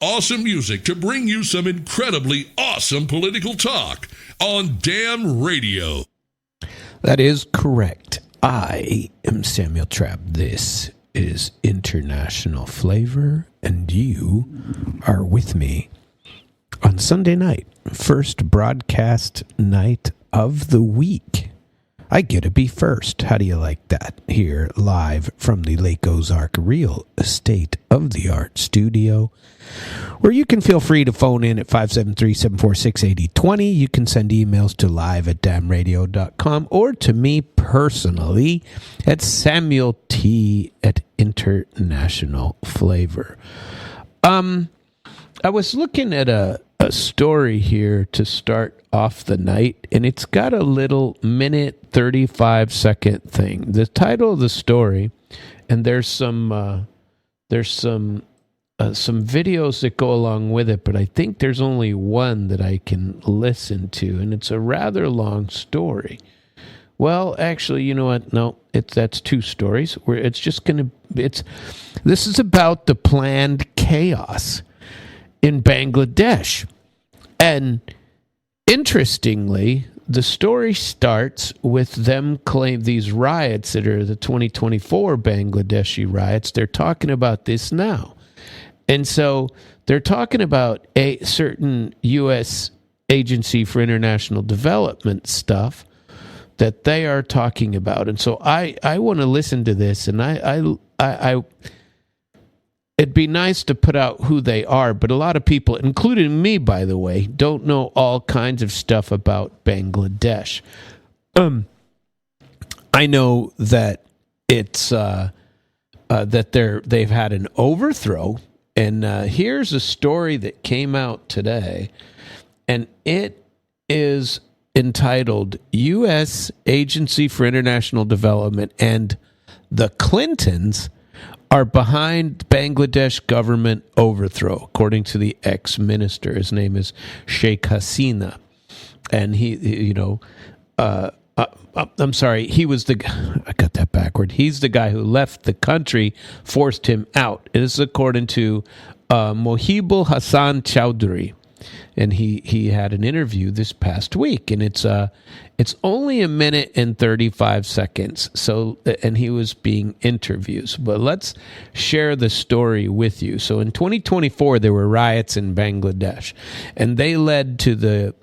awesome music to bring you some incredibly awesome political talk on Damn Radio. That is correct. I am Samuel Trapp. This is International Flavor, and you are with me on Sunday night, first broadcast night of the week. I get to be first. How do you like that? Here, live from the Lake Ozark Real State-of-the-Art studio, where you can feel free to phone in at 573-746-8020. You can send emails to live@damnradio.com or to me personally at Samuel T. at International Flavor. I was looking at a story here to start off the night, and it's got a little minute 35-second thing. The title of the story, and there's some videos that go along with it, but I think there's only one that I can listen to, and it's a rather long story. Well, actually, you know what? No, that's two stories. This is about the planned chaos in Bangladesh. And interestingly, the story starts with them claim these riots that are the 2024 Bangladeshi riots. They're talking about this now. And so they're talking about a certain U.S. Agency for International Development stuff that they are talking about. And so I want to listen to this, and I it'd be nice to put out who they are, but a lot of people, including me, by the way, don't know all kinds of stuff about Bangladesh. I know that it's that they've had an overthrow, and here's a story that came out today, and it is entitled "U.S. Agency for International Development and the Clintons are behind Bangladesh government overthrow," according to the ex-minister. His name is Sheikh Hasina. And I'm sorry, I got that backward. He's the guy who left the country, forced him out. This is according to Mohibul Hassan Chowdhury. And he had an interview this past week, and it's only a minute and 35 seconds. So, and he was being interviewed. But let's share the story with you. So in 2024, there were riots in Bangladesh, and they led to the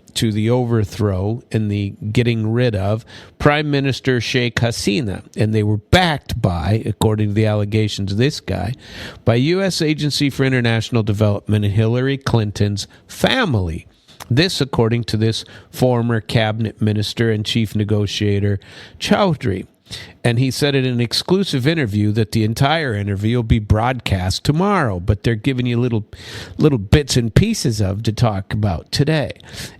overthrow and the getting rid of Prime Minister Sheikh Hasina. And they were backed by, according to the allegations of this guy, by U.S. Agency for International Development and Hillary Clinton's family. This, according to this former cabinet minister and chief negotiator, Chowdhury. And he said in an exclusive interview that the entire interview will be broadcast tomorrow, but they're giving you little bits and pieces to talk about today.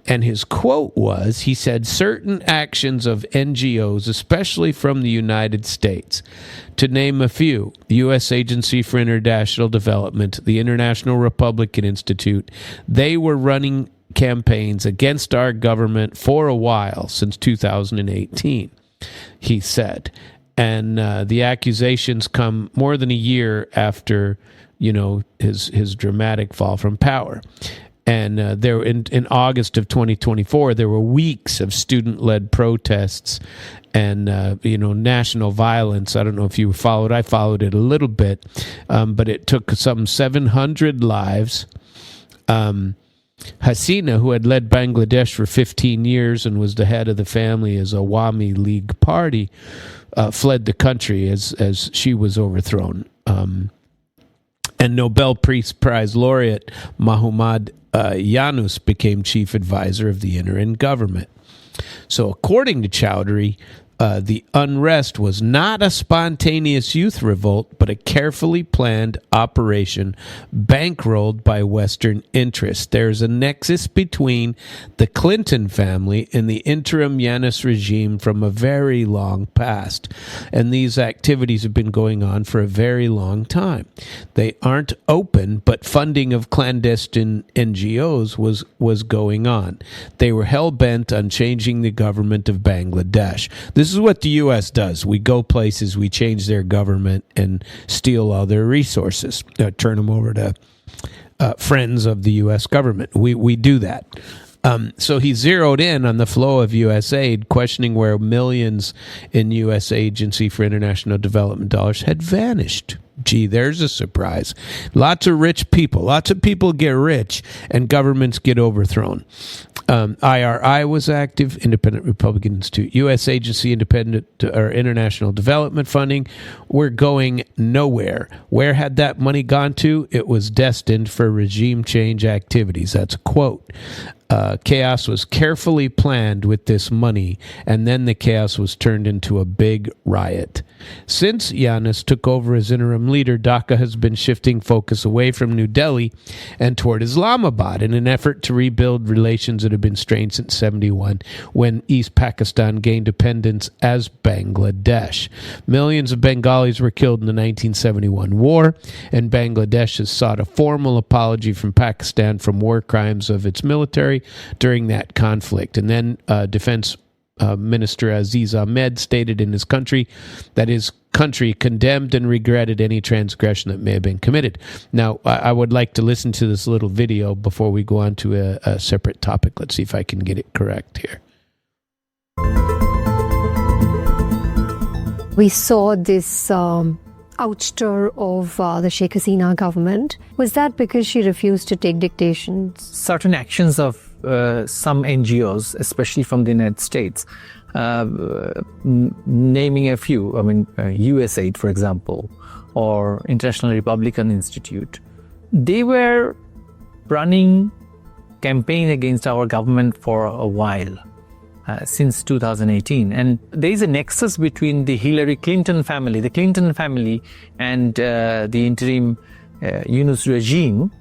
And his quote was, he said, "Certain actions of NGOs, especially from the United States, to name a few, the U.S. Agency for International Development, the International Republican Institute, they were running campaigns against our government for a while, since 2018. He said. And the accusations come more than a year after, his dramatic fall from power. And there in August of 2024, there were weeks of student-led protests and, national violence. I don't know if you followed. I followed it a little bit, but it took some 700 lives. Hasina, who had led Bangladesh for 15 years and was the head of the family as Awami League Party, fled the country as she was overthrown. And Nobel Peace Prize laureate Muhammad Yunus became chief advisor of the interim government. So according to Chowdhury, the unrest was not a spontaneous youth revolt, but a carefully planned operation bankrolled by Western interests. There's a nexus between the Clinton family and the interim Yunus regime from a very long past, and these activities have been going on for a very long time. They aren't open, but funding of clandestine NGOs was going on. They were hell-bent on changing the government of Bangladesh. This is what the U.S. does. We go places, we change their government, and steal all their resources, turn them over to friends of the U.S. government. We do that. So he zeroed in on the flow of USAID, questioning where millions in U.S. Agency for International Development dollars had vanished. Gee, there's a surprise. Lots of rich people. Lots of people get rich and governments get overthrown. IRI was active, Independent Republican Institute. U.S. Agency or International Development Funding were going nowhere. Where had that money gone to? It was destined for regime change activities. That's a quote. Chaos was carefully planned with this money, and then the chaos was turned into a big riot. Since Yanis took over as interim leader, Dhaka has been shifting focus away from New Delhi and toward Islamabad in an effort to rebuild relations that have been strained since 1971, when East Pakistan gained independence as Bangladesh. Millions of Bengalis were killed in the 1971 war, and Bangladesh has sought a formal apology from Pakistan from war crimes of its military during that conflict. And then Defense Minister Aziz Ahmed stated in his country that his country condemned and regretted any transgression that may have been committed. Now, I would like to listen to this little video before we go on to a separate topic. Let's see if I can get it correct here. We saw this ouster of the Sheikh Hasina government. Was that because she refused to take dictations? Certain actions of some NGOs, especially from the United States, naming a few, USAID, for example, or International Republican Institute, they were running campaign against our government for a while. Since 2018. And there is a nexus between the Hillary Clinton family, and the interim Yunus regime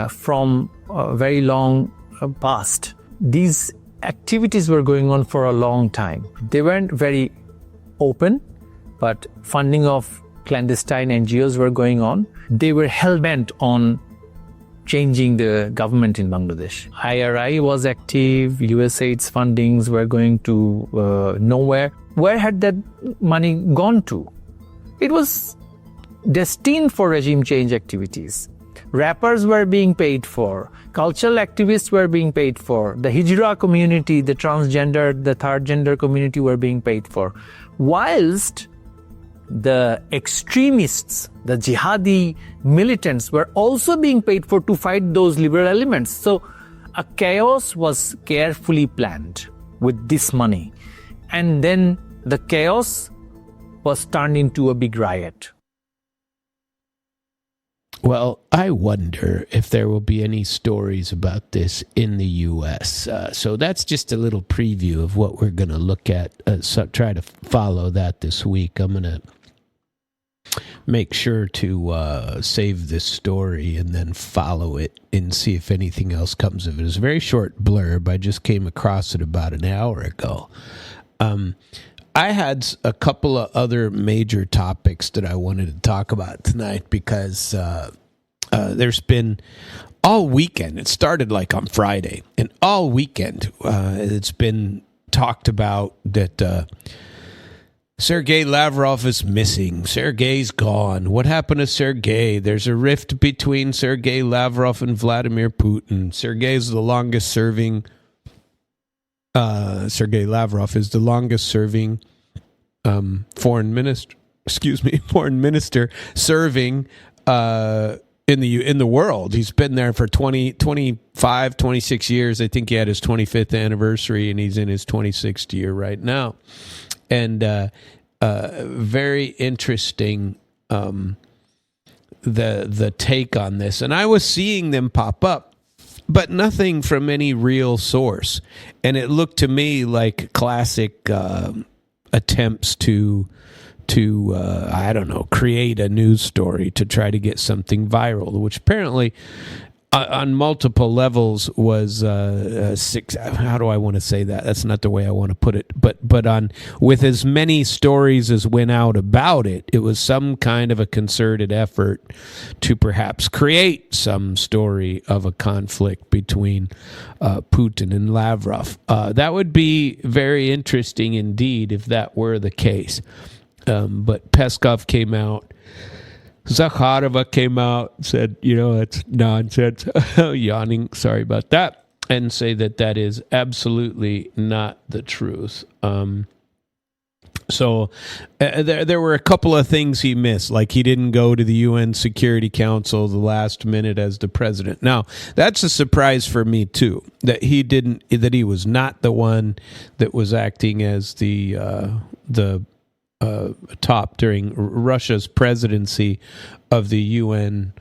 from a very long past. These activities were going on for a long time. They weren't very open, but funding of clandestine NGOs were going on. They were hell-bent on changing the government in Bangladesh. IRI was active, USAID's fundings were going to nowhere. Where had that money gone to? It was destined for regime change activities. Rappers were being paid for, cultural activists were being paid for, the Hijra community, the transgender, the third gender community were being paid for. Whilst the extremists, the jihadi militants were also being paid for to fight those liberal elements. So a chaos was carefully planned with this money. And then the chaos was turned into a big riot. Well, I wonder if there will be any stories about this in the U.S. So that's just a little preview of what we're going to look at. Try to follow that this week. I'm going to make sure to save this story and then follow it and see if anything else comes of it. It's a very short blurb. I just came across it about an hour ago. I had a couple of other major topics that I wanted to talk about tonight because there's been all weekend. It started like on Friday, and all weekend it's been talked about that Sergey Lavrov is missing. Sergey's gone. What happened to Sergey? There's a rift between Sergey Lavrov and Vladimir Putin. Sergey Lavrov is the longest serving foreign minister serving in the world. He's been there for 25, 26 years. I think he had his 25th anniversary, and he's in his 26th year right now. And very interesting the take on this. And I was seeing them pop up, but nothing from any real source. And it looked to me like classic attempts to create a news story to try to get something viral, which apparently on multiple levels was how do I want to say that? That's not the way I want to put it. But on with as many stories as went out about it, it was some kind of a concerted effort to perhaps create some story of a conflict between Putin and Lavrov. That would be very interesting indeed if that were the case. But Peskov came out Zakharova came out and said, it's nonsense, yawning, sorry about that, and say that is absolutely not the truth. So there were a couple of things he missed, like he didn't go to the UN Security Council the last minute as the president. Now, that's a surprise for me too, that he was not the one that was acting as the top during Russia's presidency of the UN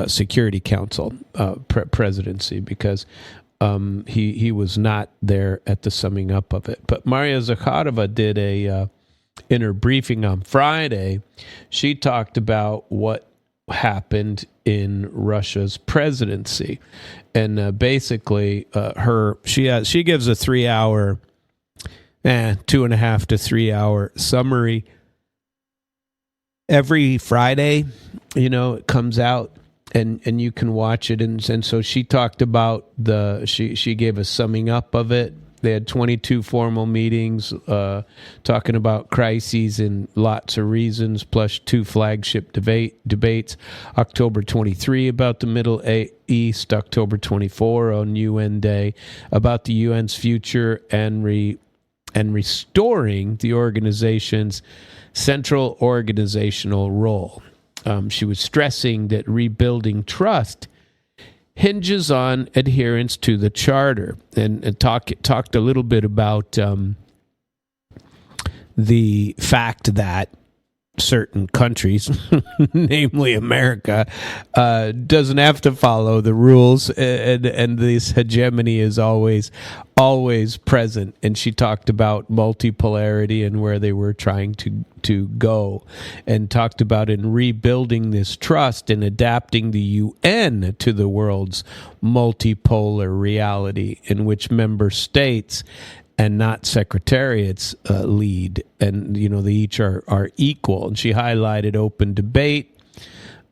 Security Council presidency, because he was not there at the summing up of it. But Maria Zakharova did in her briefing on Friday, she talked about what happened in Russia's presidency, and basically she gives a 3-hour, 2.5 to 3 hour summary every Friday. It comes out, and you can watch it, and so she talked about she gave a summing up of it. They had 22 formal meetings talking about crises and lots of reasons, plus 2 flagship debates. October 23 about the Middle East, October 24 on UN Day about the UN's future and restoring the organization's central organizational role. She was stressing that rebuilding trust hinges on adherence to the charter, and talked a little bit about the fact that certain countries, namely America, doesn't have to follow the rules, and this hegemony is always present. And she talked about multipolarity and where they were trying to go, and talked about in rebuilding this trust and adapting the UN to the world's multipolar reality, in which member states and not secretariats lead, and they each are equal. And she highlighted open debate,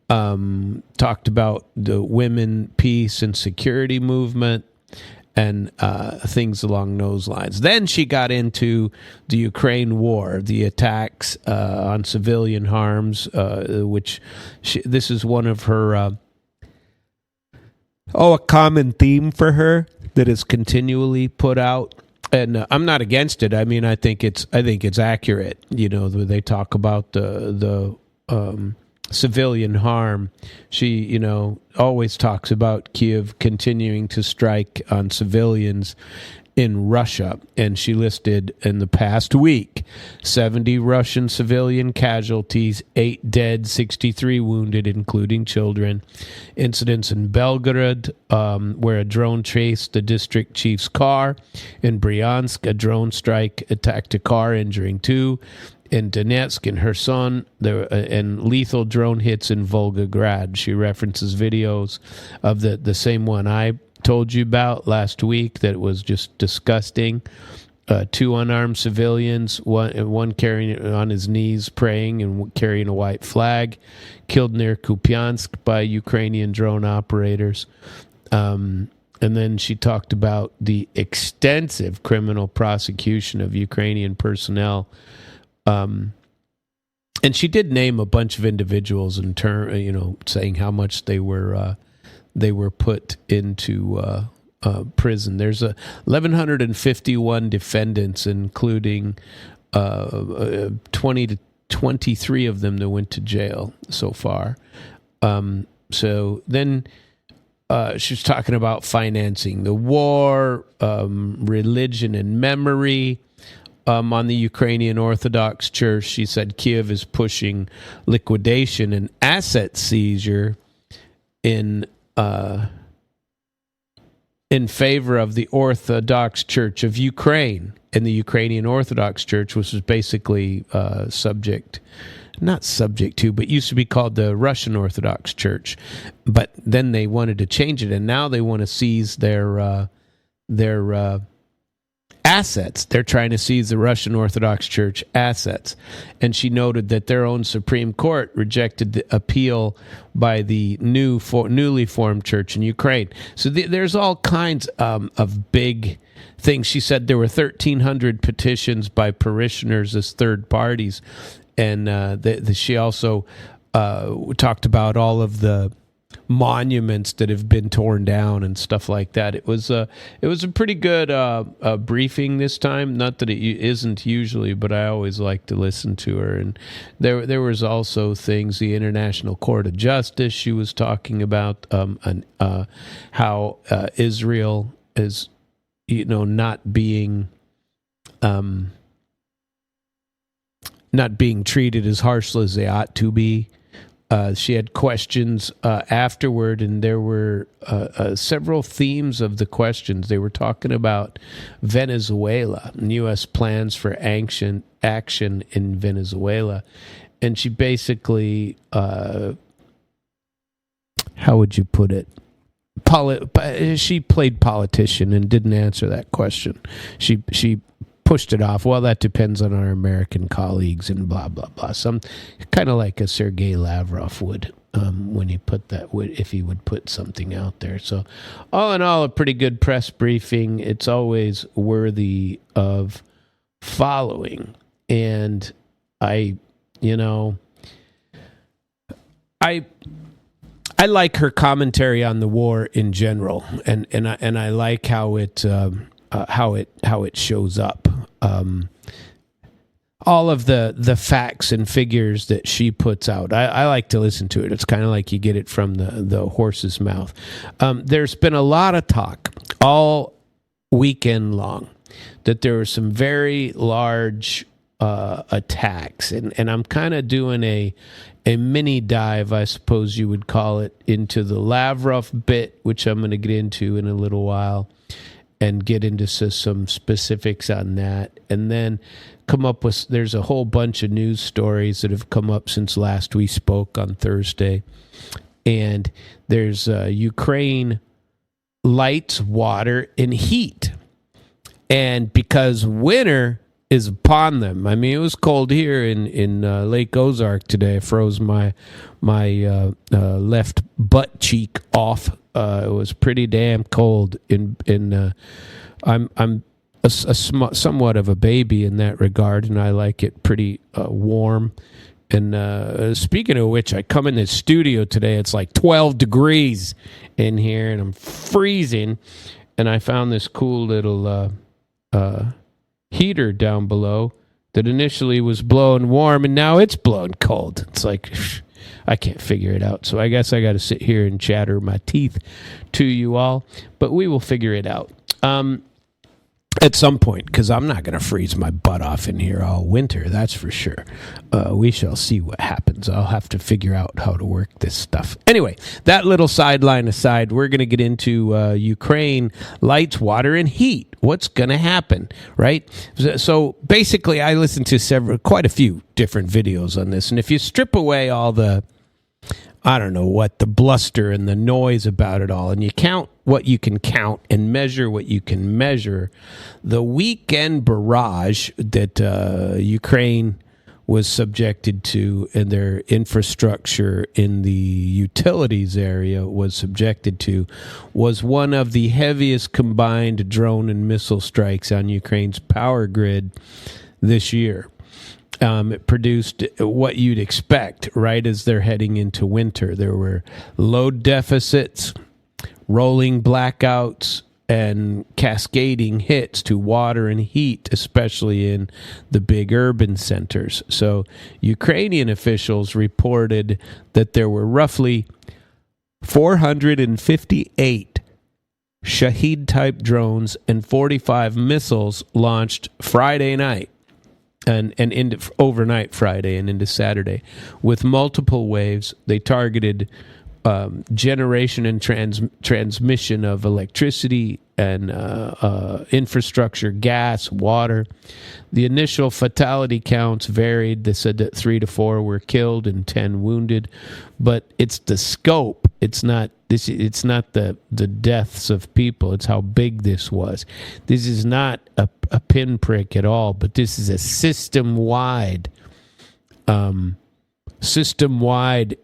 talked about the women, peace, and security movement, and things along those lines. Then she got into the Ukraine war, the attacks on civilian harms, which this is one of her a common theme for her that is continually put out. And I'm not against it. I mean, I think it's accurate. They talk about the civilian harm. She, always talks about Kyiv continuing to strike on civilians in Russia. And she listed in the past week 70 Russian civilian casualties, 8 dead, 63 wounded, including children. Incidents in Belgorod, where a drone chased the district chief's car. In Bryansk, a drone strike attacked a car, injuring 2. In Donetsk and Kherson, and lethal drone hits in Volgograd. She references videos of the same one I told you about last week that was just disgusting. 2 unarmed civilians, one carrying on his knees praying and carrying a white flag, killed near Kupiansk by Ukrainian drone operators. And then she talked about the extensive criminal prosecution of Ukrainian personnel. And she did name a bunch of individuals in saying how much they were put into prison. There's 1,151 defendants, including 20 to 23 of them that went to jail so far. So then she was talking about financing the war, religion and memory. On the Ukrainian Orthodox Church, she said Kyiv is pushing liquidation and asset seizure in favor of the Orthodox Church of Ukraine, and the Ukrainian Orthodox Church, which was basically not subject to, but used to be called the Russian Orthodox Church. But then they wanted to change it, and now they want to seize their assets. They're trying to seize the Russian Orthodox Church assets. And she noted that their own Supreme Court rejected the appeal by the newly formed church in Ukraine. So there's all kinds of big things. She said there were 1,300 petitions by parishioners as third parties. And she also talked about all of the monuments that have been torn down and stuff like that. It was a pretty good briefing this time. Not that it isn't usually, but I always like to listen to her. And there was also things, the International Court of Justice. She was talking about how Israel is, not being treated as harshly as they ought to be. She had questions afterward, and there were several themes of the questions. They were talking about Venezuela and U.S. plans for action in Venezuela. And she basically, how would you put it? She played politician and didn't answer that question. She pushed it off. Well, that depends on our American colleagues and blah, blah, blah. Some kind of like a Sergey Lavrov would when he if he would put something out there. So all in all, a pretty good press briefing. It's always worthy of following. And I like her commentary on the war in general, and I like how it shows up. All of the facts and figures that she puts out, I like to listen to it. It's kind of like you get it from the horse's mouth. There's been a lot of talk all weekend long that there were some very large attacks, and I'm kind of doing a mini dive, I suppose you would call it, into the Lavrov bit, which I'm going to get into in a little while, and get into some specifics on that, and then there's a whole bunch of news stories that have come up since last we spoke on Thursday, and there's Ukraine lights, water, and heat, and because winter is upon them. I mean, it was cold here in Lake Ozark today. I froze my left butt cheek off. It was pretty damn cold. I'm somewhat of a baby in that regard, and I like it pretty warm. And speaking of which, I come in the studio today. It's like 12 degrees in here, and I'm freezing. And I found this cool little heater down below that initially was blowing warm, and now it's blowing cold. It's like, I can't figure it out. So I guess I got to sit here and chatter my teeth to you all, but we will figure it out at some point, because I'm not going to freeze my butt off in here all winter, that's for sure. We shall see what happens. I'll have to figure out how to work this stuff. Anyway, that little sideline aside, we're going to get into Ukraine, lights, water, and heat. What's going to happen, right? So basically, I listened to quite a few different videos on this, and if you strip away all the, I don't know what, the bluster and the noise about it all, and you count what you can count and measure what you can measure, the weekend barrage that Ukraine was subjected to, and their infrastructure in the utilities area was subjected to, was one of the heaviest combined drone and missile strikes on Ukraine's power grid this year. It produced what you'd expect right as they're heading into winter. There were load deficits, rolling blackouts, and cascading hits to water and heat, especially in the big urban centers. So Ukrainian officials reported that there were roughly 458 Shahed-type drones and 45 missiles launched Friday night and into overnight Friday and into Saturday. With multiple waves, they targeted generation and transmission of electricity and infrastructure, gas, water. The initial fatality counts varied. They said that 3 to 4 were killed and 10 wounded, but it's the scope. It's not this. It's not the deaths of people. It's how big this was. This is not a pinprick at all, but this is a system-wide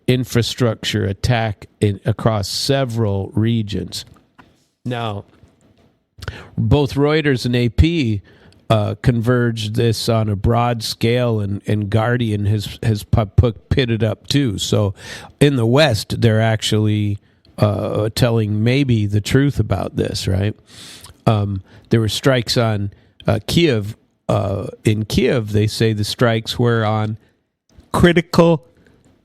infrastructure attack across several regions. Now, both Reuters and AP converged this on a broad scale, and Guardian has pitted up too. So in the West, they're actually telling maybe the truth about this, right? There were strikes on Kyiv. In Kyiv, they say the strikes were on critical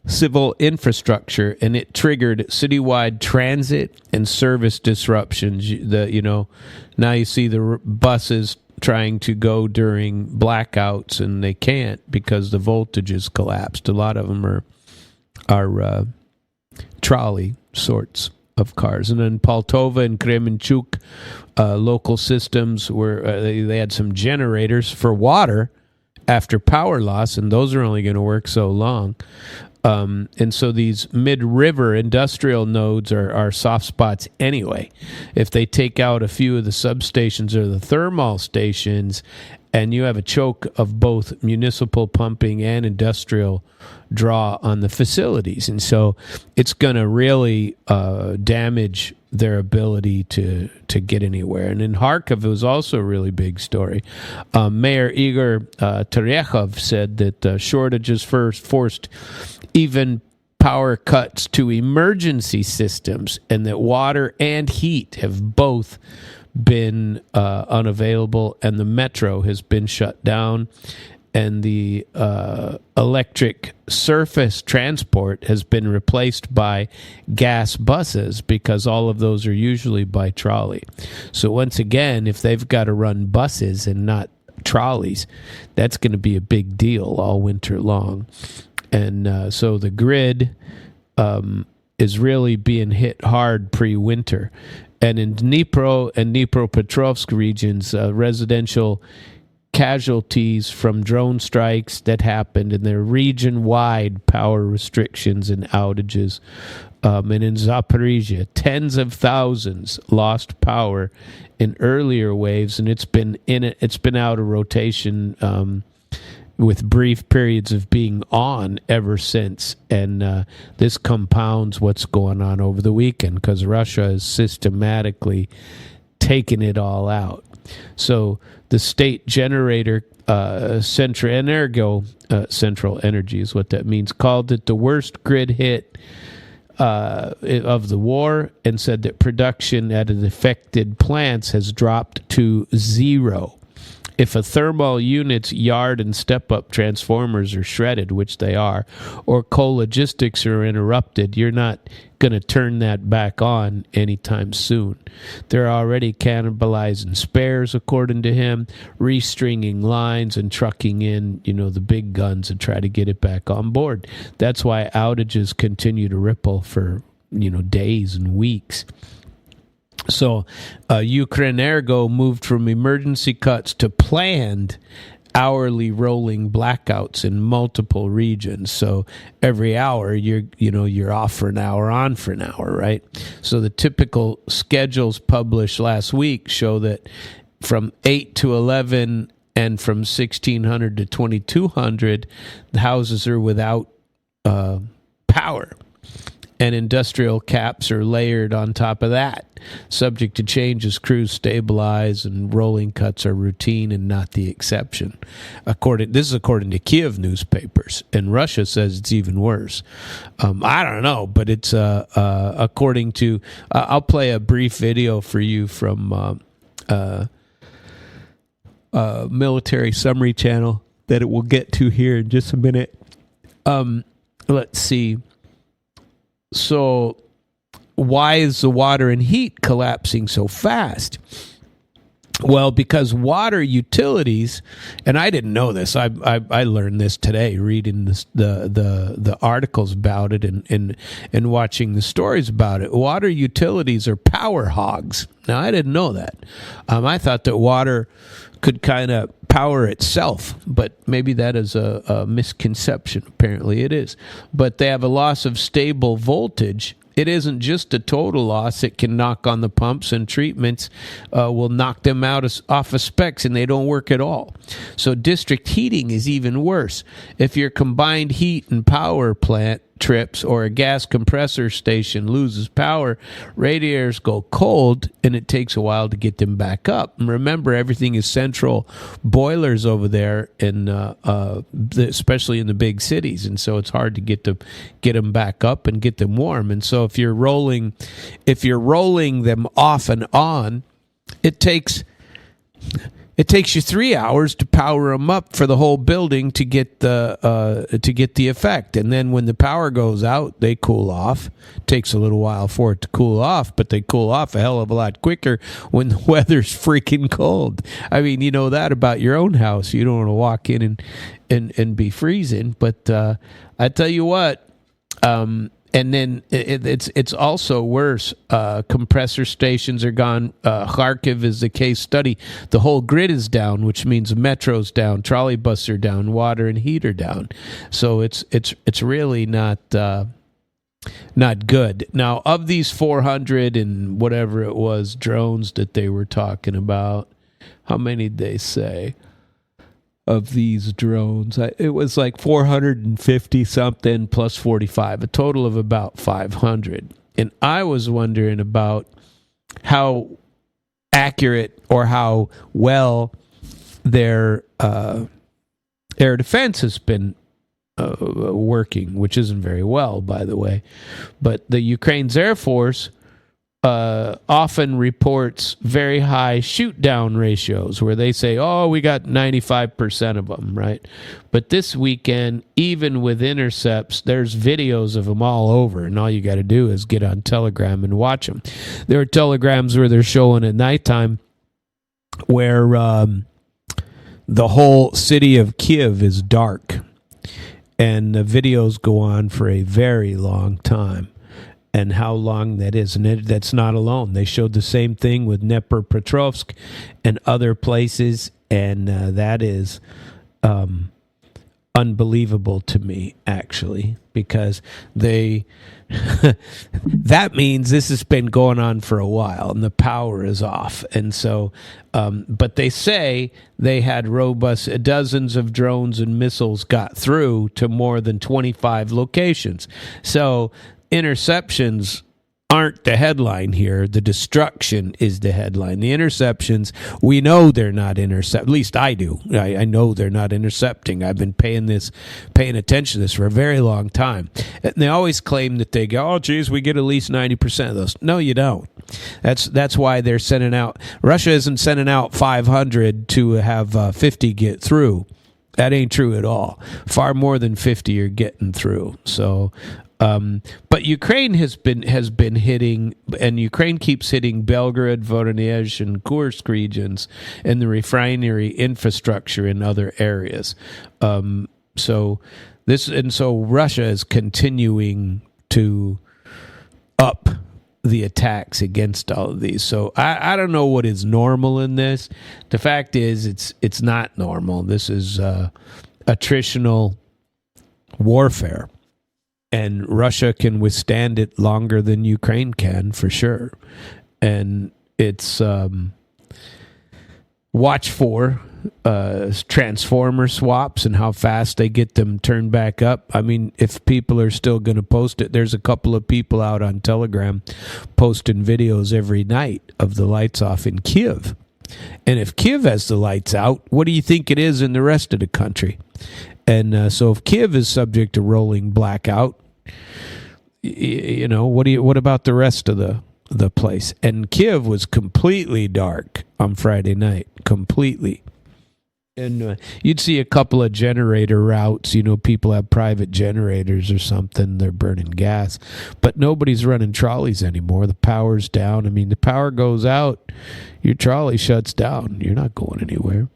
civil infrastructure, and it triggered citywide transit and service disruptions. Now you see the buses trying to go during blackouts, and they can't because the voltage is collapsed. A lot of them are trolley sorts of cars. And then Poltova and Kremenchuk, local systems were they had some generators for water after power loss, and those are only going to work so long. And so these mid-river industrial nodes are soft spots anyway. If they take out a few of the substations or the thermal stations, and you have a choke of both municipal pumping and industrial draw on the facilities. And so it's going to really damage their ability to get anywhere. And in Kharkiv, it was also a really big story. Mayor Igor Terechov said that shortages first forced even power cuts to emergency systems, and that water and heat have both been unavailable, and the metro has been shut down, and the electric surface transport has been replaced by gas buses, because all of those are usually by trolley. So once again, if they've got to run buses and not trolleys, that's going to be a big deal all winter long. And so the grid is really being hit hard pre-winter. And in Dnipro and Dnipropetrovsk regions, residential casualties from drone strikes that happened, and their region-wide power restrictions and outages. And in Zaporizhia, tens of thousands lost power in earlier waves, and it's been out of rotation with brief periods of being on ever since. And this compounds what's going on over the weekend, because Russia is systematically taking it all out. So the state generator, Central Energy is what that means, called it the worst grid hit of the war, and said that production at the affected plants has dropped to zero. If a thermal unit's yard and step-up transformers are shredded, which they are, or coal logistics are interrupted, you're not going to turn that back on anytime soon. They're already cannibalizing spares, according to him, restringing lines and trucking in, the big guns and try to get it back on board. That's why outages continue to ripple for, days and weeks. So Ukrainergo moved from emergency cuts to planned hourly rolling blackouts in multiple regions. So every hour you're off for an hour, on for an hour, right? So the typical schedules published last week show that from 8 to 11 and from 1600 to 2200, the houses are without power. And industrial caps are layered on top of that. Subject to change as crews stabilize, and rolling cuts are routine and not the exception. This is according to Kyiv newspapers, and Russia says it's even worse. I don't know, but it's according to... I'll play a brief video for you from Military Summary Channel that it will get to here in just a minute. Let's see. So why is the water and heat collapsing so fast? Well, because water utilities, and I didn't know this. I learned this today reading the articles about it and watching the stories about it. Water utilities are power hogs. Now, I didn't know that. I thought that water could kind of power itself, but maybe that is a misconception. Apparently it is. But they have a loss of stable voltage. It isn't just a total loss. It can knock on the pumps, and treatments will knock them off of specs, and they don't work at all. So district heating is even worse. If your combined heat and power plant trips or a gas compressor station loses power, radiators go cold, and it takes a while to get them back up. And remember, everything is central boilers over there, especially in the big cities, and so it's hard to get them back up and get them warm. And so if you're rolling them off and on, it takes you 3 hours to power them up for the whole building to get the effect. And then when the power goes out, they cool off. It takes a little while for it to cool off, but they cool off a hell of a lot quicker when the weather's freaking cold. I mean, you know that about your own house. You don't want to walk in and be freezing. But I tell you what, and then it's also worse. Compressor stations are gone. Kharkiv is the case study. The whole grid is down, which means metro's down, trolley buses are down, water and heat are down. So it's really not good. Now, of these 400 and whatever it was drones that they were talking about, how many did they say? Of these drones, it was like 450 something plus 45, a total of about 500. And I was wondering about how accurate or how well their air defense has been working, which isn't very well, by the way. But the Ukraine's Air Force often reports very high shoot-down ratios where they say, oh, we got 95% of them, right? But this weekend, even with intercepts, there's videos of them all over, and all you got to do is get on Telegram and watch them. There are telegrams where they're showing at nighttime where the whole city of Kyiv is dark, and the videos go on for a very long time. And how long that is. And that's not alone. They showed the same thing with Dnipropetrovsk and other places, and that is unbelievable to me, actually, because that means this has been going on for a while, and the power is off. And so, but they say they had robust, dozens of drones and missiles got through to more than 25 locations. So interceptions aren't the headline here. The destruction is the headline. The interceptions, we know they're not at least I do. I know they're not intercepting. I've been paying attention to this for a very long time. And they always claim that they go, oh, geez, we get at least 90% of those. No, you don't. That's why they're sending out. Russia isn't sending out 500 to have 50 get through. That ain't true at all. Far more than 50 are getting through. So, but Ukraine has been hitting, and Ukraine keeps hitting Belgorod, Voronezh, and Kursk regions, and the refinery infrastructure in other areas. So Russia is continuing to up the attacks against all of these. So I don't know what is normal in this. The fact is, it's not normal. This is attritional warfare. And Russia can withstand it longer than Ukraine can, for sure. And it's watch for transformer swaps and how fast they get them turned back up. I mean, if people are still going to post it, there's a couple of people out on Telegram posting videos every night of the lights off in Kyiv. And if Kyiv has the lights out, what do you think it is in the rest of the country? And so if Kyiv is subject to rolling blackout, you know, what about the rest of the place? And Kyiv was completely dark on Friday night, completely. And you'd see a couple of generator routes. You know, people have private generators or something. They're burning gas. But nobody's running trolleys anymore. The power's down. I mean, the power goes out, your trolley shuts down. You're not going anywhere.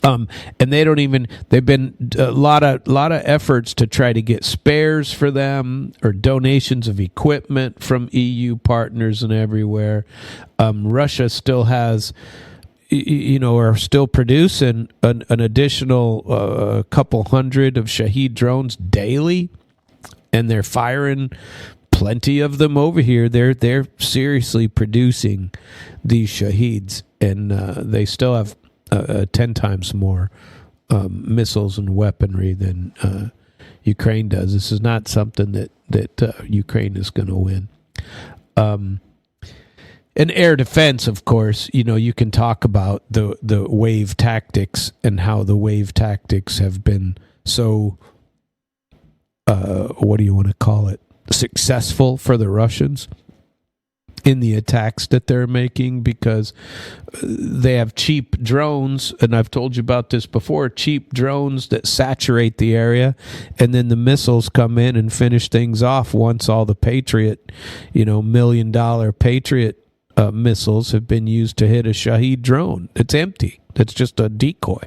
And they've been a lot of efforts to try to get spares for them or donations of equipment from EU partners and everywhere. Russia still has, are still producing an additional couple hundred of Shahed drones daily, and they're firing plenty of them over here. They're seriously producing these Shaheds, and they still have 10 times more missiles and weaponry than Ukraine does. This is not something that Ukraine is going to win. And air defense, of course, you can talk about the wave tactics and how the wave tactics have been so, what do you want to call it, successful for the Russians in the attacks that they're making, because they have cheap drones, and I've told you about this before, cheap drones that saturate the area, and then the missiles come in and finish things off once all the Patriot, $1 million Patriot missiles have been used to hit a Shahed drone. It's empty. It's just a decoy.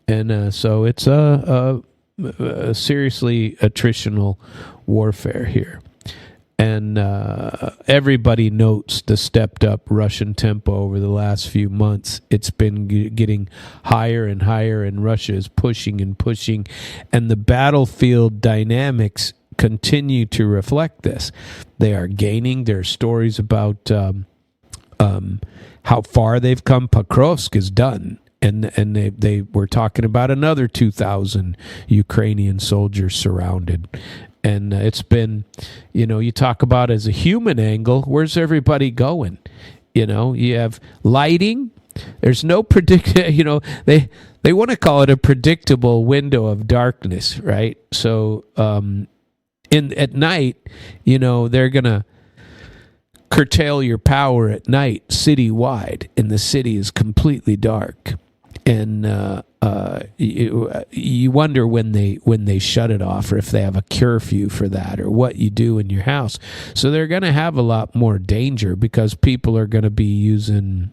And so it's a seriously attritional warfare here. And everybody notes the stepped up Russian tempo over the last few months. It's been getting higher and higher, and Russia is pushing and pushing. And the battlefield dynamics continue to reflect this. They are gaining. There are stories about how far they've come. Pokrovsk is done. And they were talking about another 2,000 Ukrainian soldiers surrounded. And it's been, you talk about as a human angle, where's everybody going? You have lighting. There's no they want to call it a predictable window of darkness, right? So at night, they're going to curtail your power at night citywide, and the city is completely dark. And you wonder when they shut it off, or if they have a curfew for that, or what you do in your house. So they're going to have a lot more danger, because people are going to be using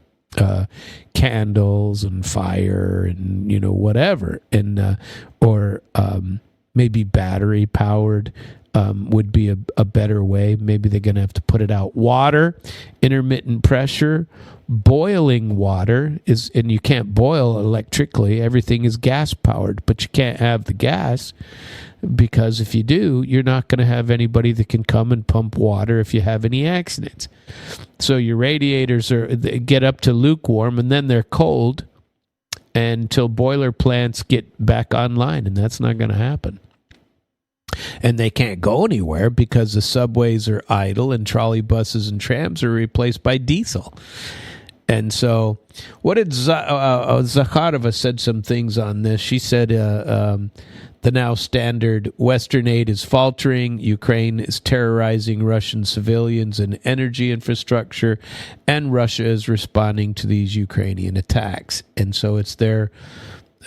candles and fire and whatever, and or maybe battery powered would be a better way. Maybe they're going to have to put it out. Water, intermittent pressure. Boiling water is, and you can't boil electrically. Everything is gas powered, but you can't have the gas, because if you do, you're not going to have anybody that can come and pump water if you have any accidents. So your radiators they get up to lukewarm, and then they're cold until boiler plants get back online, and that's not going to happen. And they can't go anywhere because the subways are idle, and trolley buses and trams are replaced by diesel. And so, what did Zakharova said some things on this? She said the now standard Western aid is faltering. Ukraine is terrorizing Russian civilians and energy infrastructure, and Russia is responding to these Ukrainian attacks. And so it's their,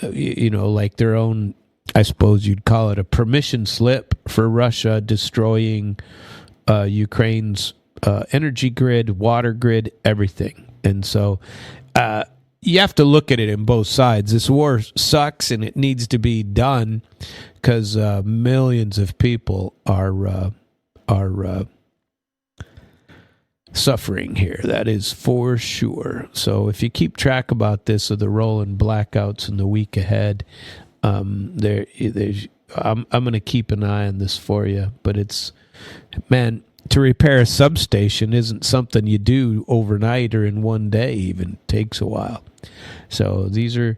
like their own, I suppose you'd call it a permission slip for Russia destroying Ukraine's energy grid, water grid, everything. And so you have to look at it in both sides. This war sucks, and it needs to be done, because millions of people are suffering here. That is for sure. So if you keep track about this, of the rolling blackouts in the week ahead, I'm going to keep an eye on this for you. But it's, man, to repair a substation isn't something you do overnight or in one day. Even it takes a while. So these are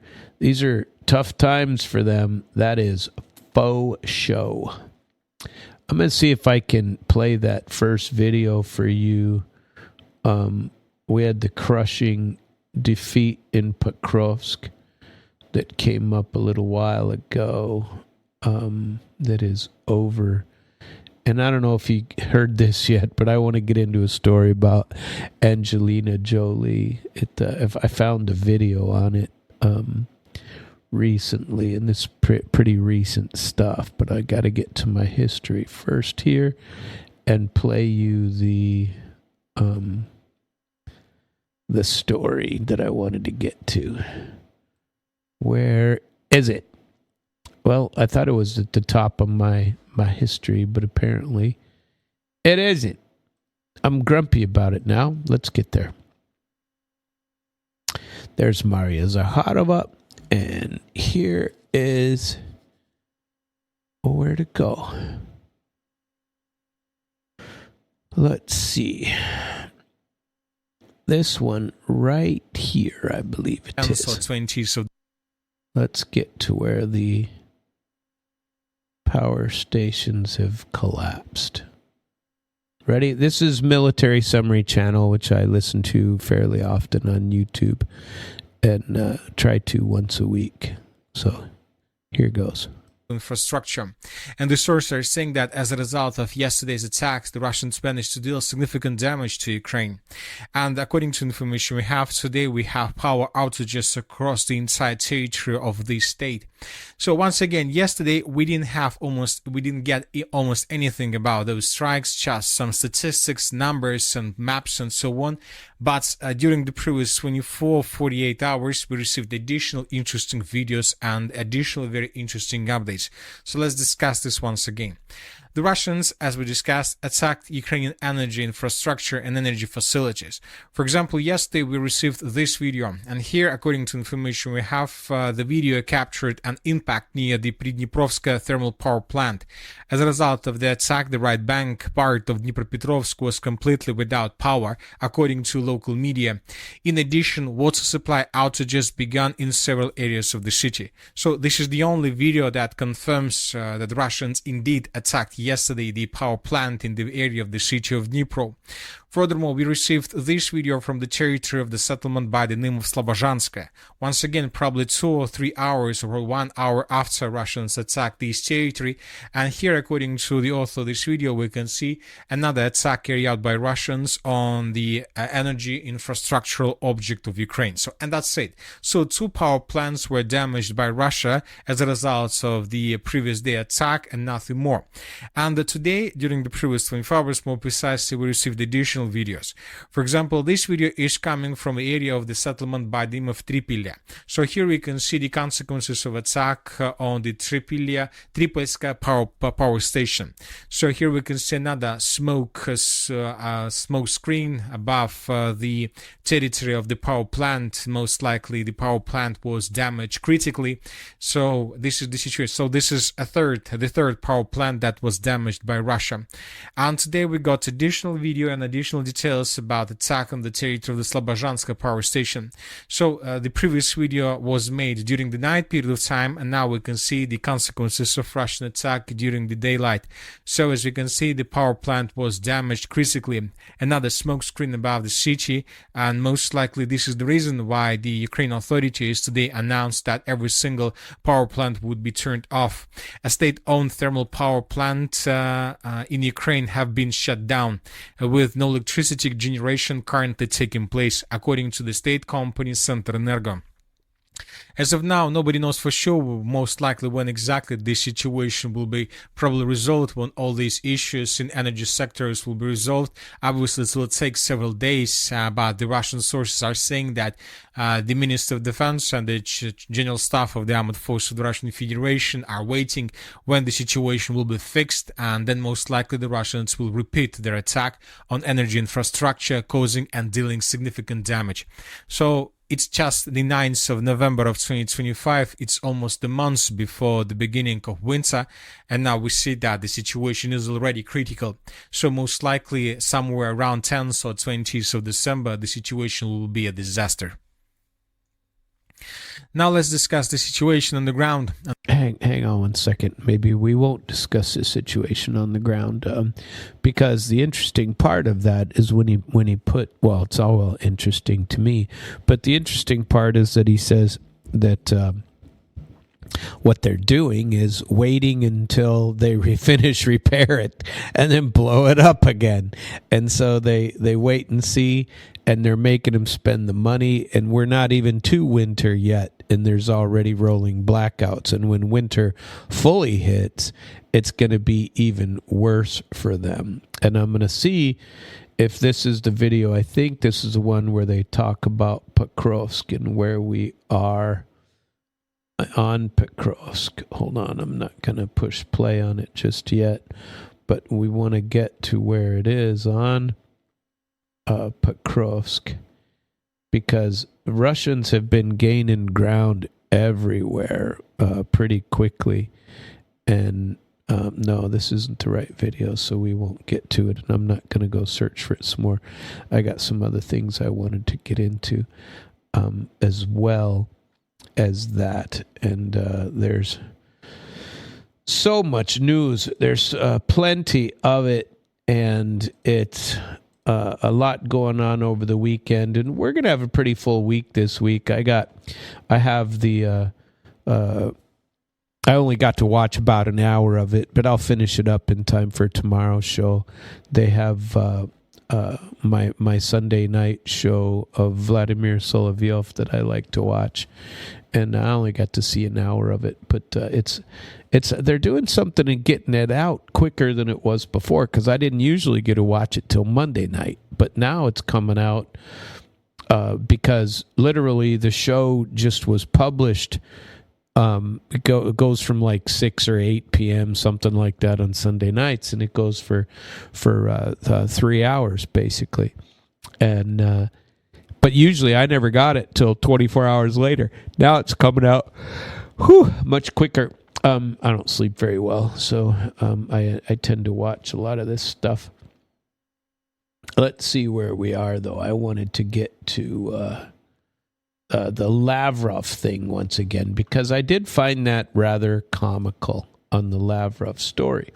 tough times for them. That is faux show. I'm going to see if I can play that first video for you. We had the crushing defeat in Pokrovsk that came up a little while ago. That is over. And I don't know if you heard this yet, but I want to get into a story about Angelina Jolie. If I found a video on it recently, and this pretty recent stuff, but I got to get to my history first here and play you the story that I wanted to get to. Where is it? Well, I thought it was at the top of my history, but apparently it isn't. I'm grumpy about it now. Let's get there. There's Maria Zakharova, and here is where to go. Let's see. This one right here, I believe it is. So 20, so let's get to where the power stations have collapsed. Ready? This is Military Summary Channel, which I listen to fairly often on YouTube and try to once a week. So here goes. Infrastructure. And the sources are saying that as a result of yesterday's attacks, the Russians managed to deal significant damage to Ukraine. And according to information we have today, we have power outages across the entire territory of the state. So once again, yesterday we didn't get almost anything about those strikes, just some statistics, numbers and maps and so on. But during the previous 48 hours, we received additional interesting videos and additional very interesting updates. So let's discuss this once again. The Russians, as we discussed, attacked Ukrainian energy infrastructure and energy facilities. For example, yesterday we received this video, and here, according to information we have, the video captured an impact near the Pridniprovsk thermal power plant. As a result of the attack, the right bank part of Dnipropetrovsk was completely without power, according to local media. In addition, water supply outages began in several areas of the city. So this is the only video that confirms that the Russians indeed attacked yesterday the power plant in the area of the city of Dnipro. Furthermore, we received this video from the territory of the settlement by the name of Slobozhanska. Once again, probably 2 or 3 hours or 1 hour after Russians attacked this territory. And here, according to the author of this video, we can see another attack carried out by Russians on the energy infrastructural object of Ukraine. So, and that's it. So 2 power plants were damaged by Russia as a result of the previous day attack and nothing more. And today, during the previous 24 hours, more precisely, we received additional videos. For example, this video is coming from the area of the settlement by the name of Tripilya. So here we can see the consequences of attack on the Tripolska power station. So here we can see another smoke screen above the territory of the power plant. Most likely the power plant was damaged critically. So this is the situation. So this is the third power plant that was damaged by Russia. And today we got additional video and additional details about attack on the territory of the Slobozhanska power station. So the previous video was made during the night period of time, and now we can see the consequences of Russian attack during the daylight. So as we can see, the power plant was damaged critically. Another smoke screen above the city, and most likely this is the reason why the Ukrainian authorities today announced that every single power plant would be turned off. A state-owned thermal power plant in Ukraine have been shut down, with no electricity generation currently taking place, according to the state company Centrenergo. As of now, nobody knows for sure, most likely when exactly this situation will be probably resolved, when all these issues in energy sectors will be resolved. Obviously, it will take several days, but the Russian sources are saying that the Minister of Defense and the General Staff of the Armed Forces of the Russian Federation are waiting when the situation will be fixed, and then most likely the Russians will repeat their attack on energy infrastructure, causing and dealing significant damage. So it's just the 9th of November of 2025. It's almost a month before the beginning of winter. And now we see that the situation is already critical. So most likely somewhere around 10th or 20th of December, the situation will be a disaster. Now let's discuss the situation on the ground. Hang on 1 second. Maybe we won't discuss the situation on the ground because the interesting part of that is when he put, well, it's all interesting to me, but the interesting part is that he says that what they're doing is waiting until they repair it and then blow it up again. And so they wait and see, and they're making them spend the money, and we're not even to winter yet, and there's already rolling blackouts. And when winter fully hits, it's going to be even worse for them. And I'm going to see if this is the video. I think this is the one where they talk about Pokrovsk and where we are on Pokrovsk. Hold on, I'm not going to push play on it just yet, but we want to get to where it is on Pokrovsk, because Russians have been gaining ground everywhere pretty quickly. And no, this isn't the right video, so we won't get to it, and I'm not going to go search for it some more. I got some other things I wanted to get into as well as that. And there's so much news. There's plenty of it, and it's a lot going on over the weekend. And we're going to have a pretty full week this week. I have the I only got to watch about an hour of it, but I'll finish it up in time for tomorrow's show. They have my Sunday night show of Vladimir Solovyov that I like to watch, and I only got to see an hour of it. But it's they're doing something and getting it out quicker than it was before, because I didn't usually get to watch it till Monday night, but now it's coming out because literally the show just was published. It goes from like 6 or 8 p.m., something like that, on Sunday nights, and it goes for 3 hours basically. And but usually I never got it till 24 hours later. Now it's coming out much quicker. I don't sleep very well, so I tend to watch a lot of this stuff. Let's see where we are, though. I wanted to get to the Lavrov thing once again, because I did find that rather comical on the Lavrov story.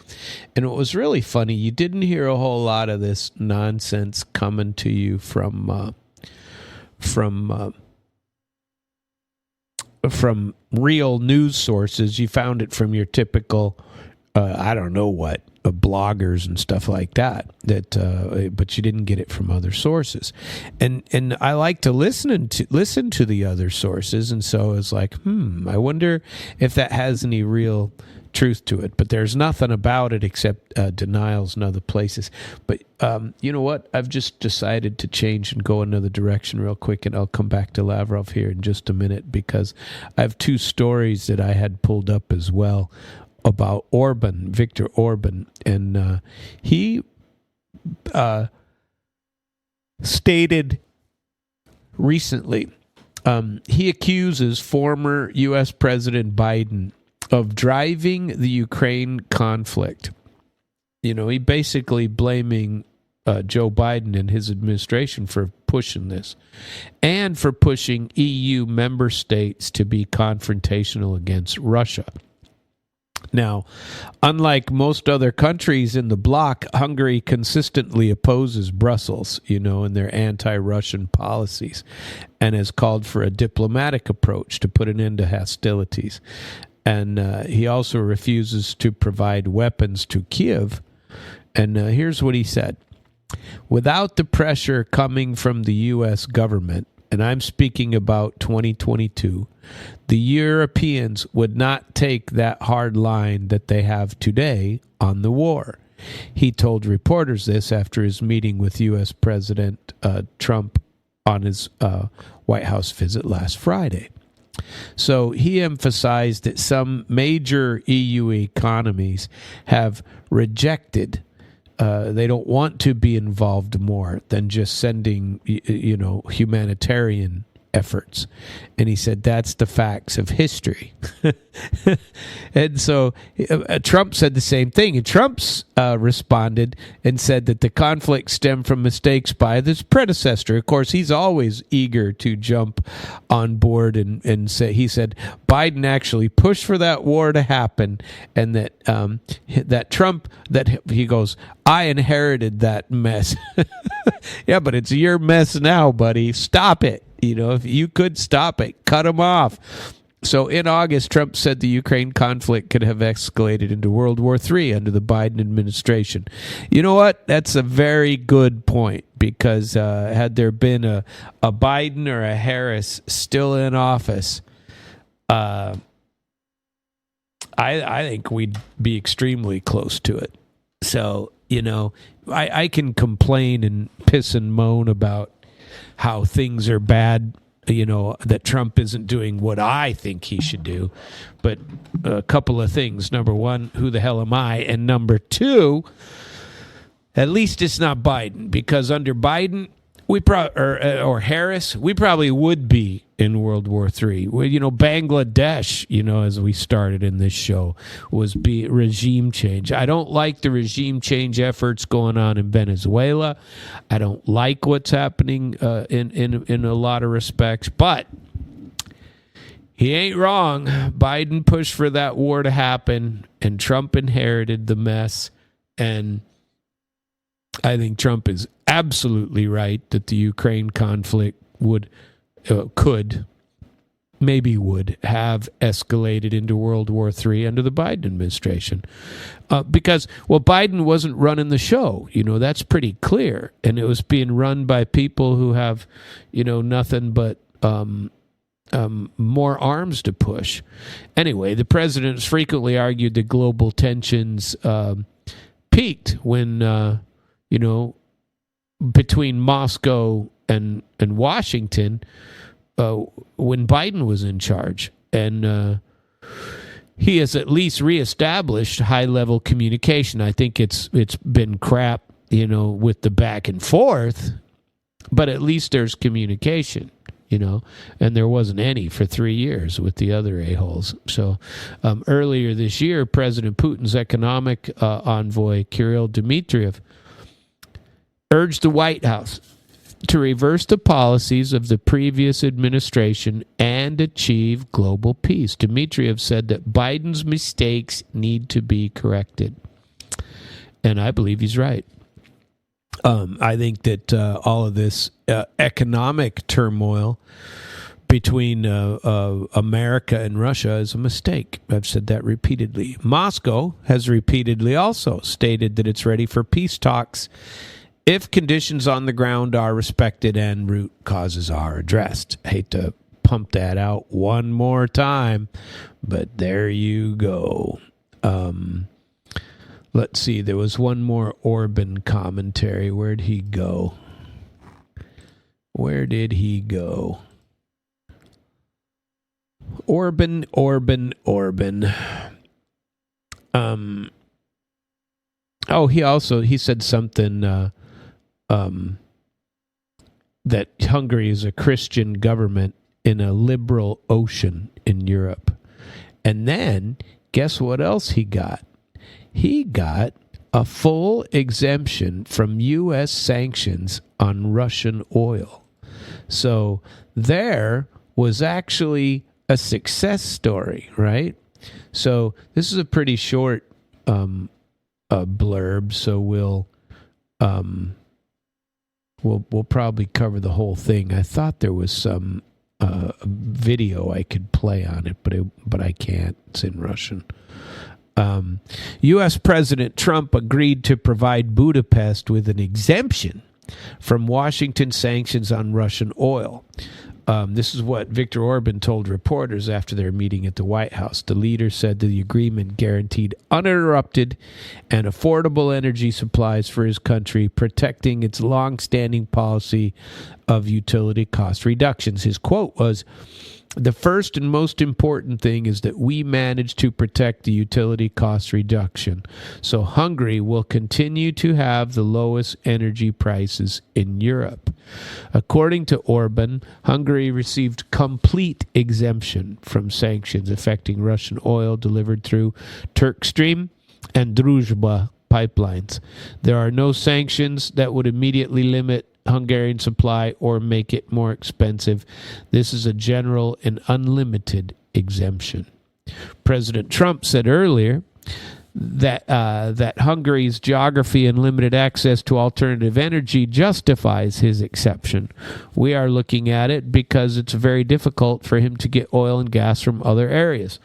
And it was really funny. You didn't hear a whole lot of this nonsense coming to you from real news sources. You found it from your typical, I don't know what, bloggers and stuff like that. But you didn't get it from other sources. And I like to listen to the other sources, and so it's like, I wonder if that has any real truth to it. But there's nothing about it except denials in other places. But you know what? I've just decided to change and go another direction real quick, and I'll come back to Lavrov here in just a minute, because I have two stories that I had pulled up as well about Orbán, Victor Orbán, and he stated recently, he accuses former U.S. President Biden of driving the Ukraine conflict. You know, he basically blaming Joe Biden and his administration for pushing this, and for pushing EU member states to be confrontational against Russia. Now, unlike most other countries in the bloc, Hungary consistently opposes Brussels, in their anti-Russian policies, and has called for a diplomatic approach to put an end to hostilities. And he also refuses to provide weapons to Kyiv. And here's what he said. Without the pressure coming from the U.S. government, and I'm speaking about 2022, the Europeans would not take that hard line that they have today on the war. He told reporters this after his meeting with U.S. President Trump on his White House visit last Friday. So he emphasized that some major EU economies have rejected they don't want to be involved more than just sending, humanitarian efforts. And he said that's the facts of history. And so Trump said the same thing. And Trump responded and said that the conflict stemmed from mistakes by his predecessor. Of course, he's always eager to jump on board and say, he said Biden actually pushed for that war to happen, and that Trump, that he goes, I inherited that mess. Yeah, but it's your mess now, buddy. Stop it. If you could stop it, cut them off. So in August, Trump said the Ukraine conflict could have escalated into World War III under the Biden administration. You know what? That's a very good point, because had there been a Biden or a Harris still in office, I think we'd be extremely close to it. So, I can complain and piss and moan about how things are bad, that Trump isn't doing what I think he should do. But a couple of things. Number one, who the hell am I? And number two, at least it's not Biden, because under Biden, or Harris, we probably would be in World War III. Well, Bangladesh, as we started in this show, was regime change. I don't like the regime change efforts going on in Venezuela. I don't like what's happening in a lot of respects. But he ain't wrong. Biden pushed for that war to happen, and Trump inherited the mess. And I think Trump is absolutely right that the Ukraine conflict would have escalated into World War III under the Biden administration. Because Biden wasn't running the show. That's pretty clear. And it was being run by people who have, nothing but more arms to push. Anyway, the president has frequently argued that global tensions peaked when, between Moscow and Washington when Biden was in charge. And he has at least reestablished high-level communication. I think it's been crap, with the back and forth, but at least there's communication. And there wasn't any for 3 years with the other a-holes. So earlier this year, President Putin's economic envoy, Kirill Dmitriev, urged the White House to reverse the policies of the previous administration and achieve global peace. Dmitriev said that Biden's mistakes need to be corrected. And I believe he's right. I think that all of this economic turmoil between America and Russia is a mistake. I've said that repeatedly. Moscow has repeatedly also stated that it's ready for peace talks if conditions on the ground are respected and root causes are addressed. I hate to pump that out one more time, but there you go. Let's see, there was one more Orbán commentary. Where'd he go? Where did he go? Orbán. He said something that Hungary is a Christian government in a liberal ocean in Europe. And then, guess what else he got? He got a full exemption from U.S. sanctions on Russian oil. So there was actually a success story, right? So this is a pretty short blurb, so we'll probably cover the whole thing. I thought there was some video I could play on it, but I can't. It's in Russian. U.S. President Trump agreed to provide Budapest with an exemption from Washington sanctions on Russian oil. This is what Victor Orbán told reporters after their meeting at the White House. The leader said that the agreement guaranteed uninterrupted and affordable energy supplies for his country, protecting its long-standing policy of utility cost reductions. His quote was, "The first and most important thing is that we manage to protect the utility cost reduction. So Hungary will continue to have the lowest energy prices in Europe." According to Orbán, Hungary received complete exemption from sanctions affecting Russian oil delivered through Turkstream and Druzhba pipelines. There are no sanctions that would immediately limit Hungarian supply or make it more expensive. This is a general and unlimited exemption. President Trump said earlier that Hungary's geography and limited access to alternative energy justifies his exception. We are looking at it because it's very difficult for him to get oil and gas from other areas.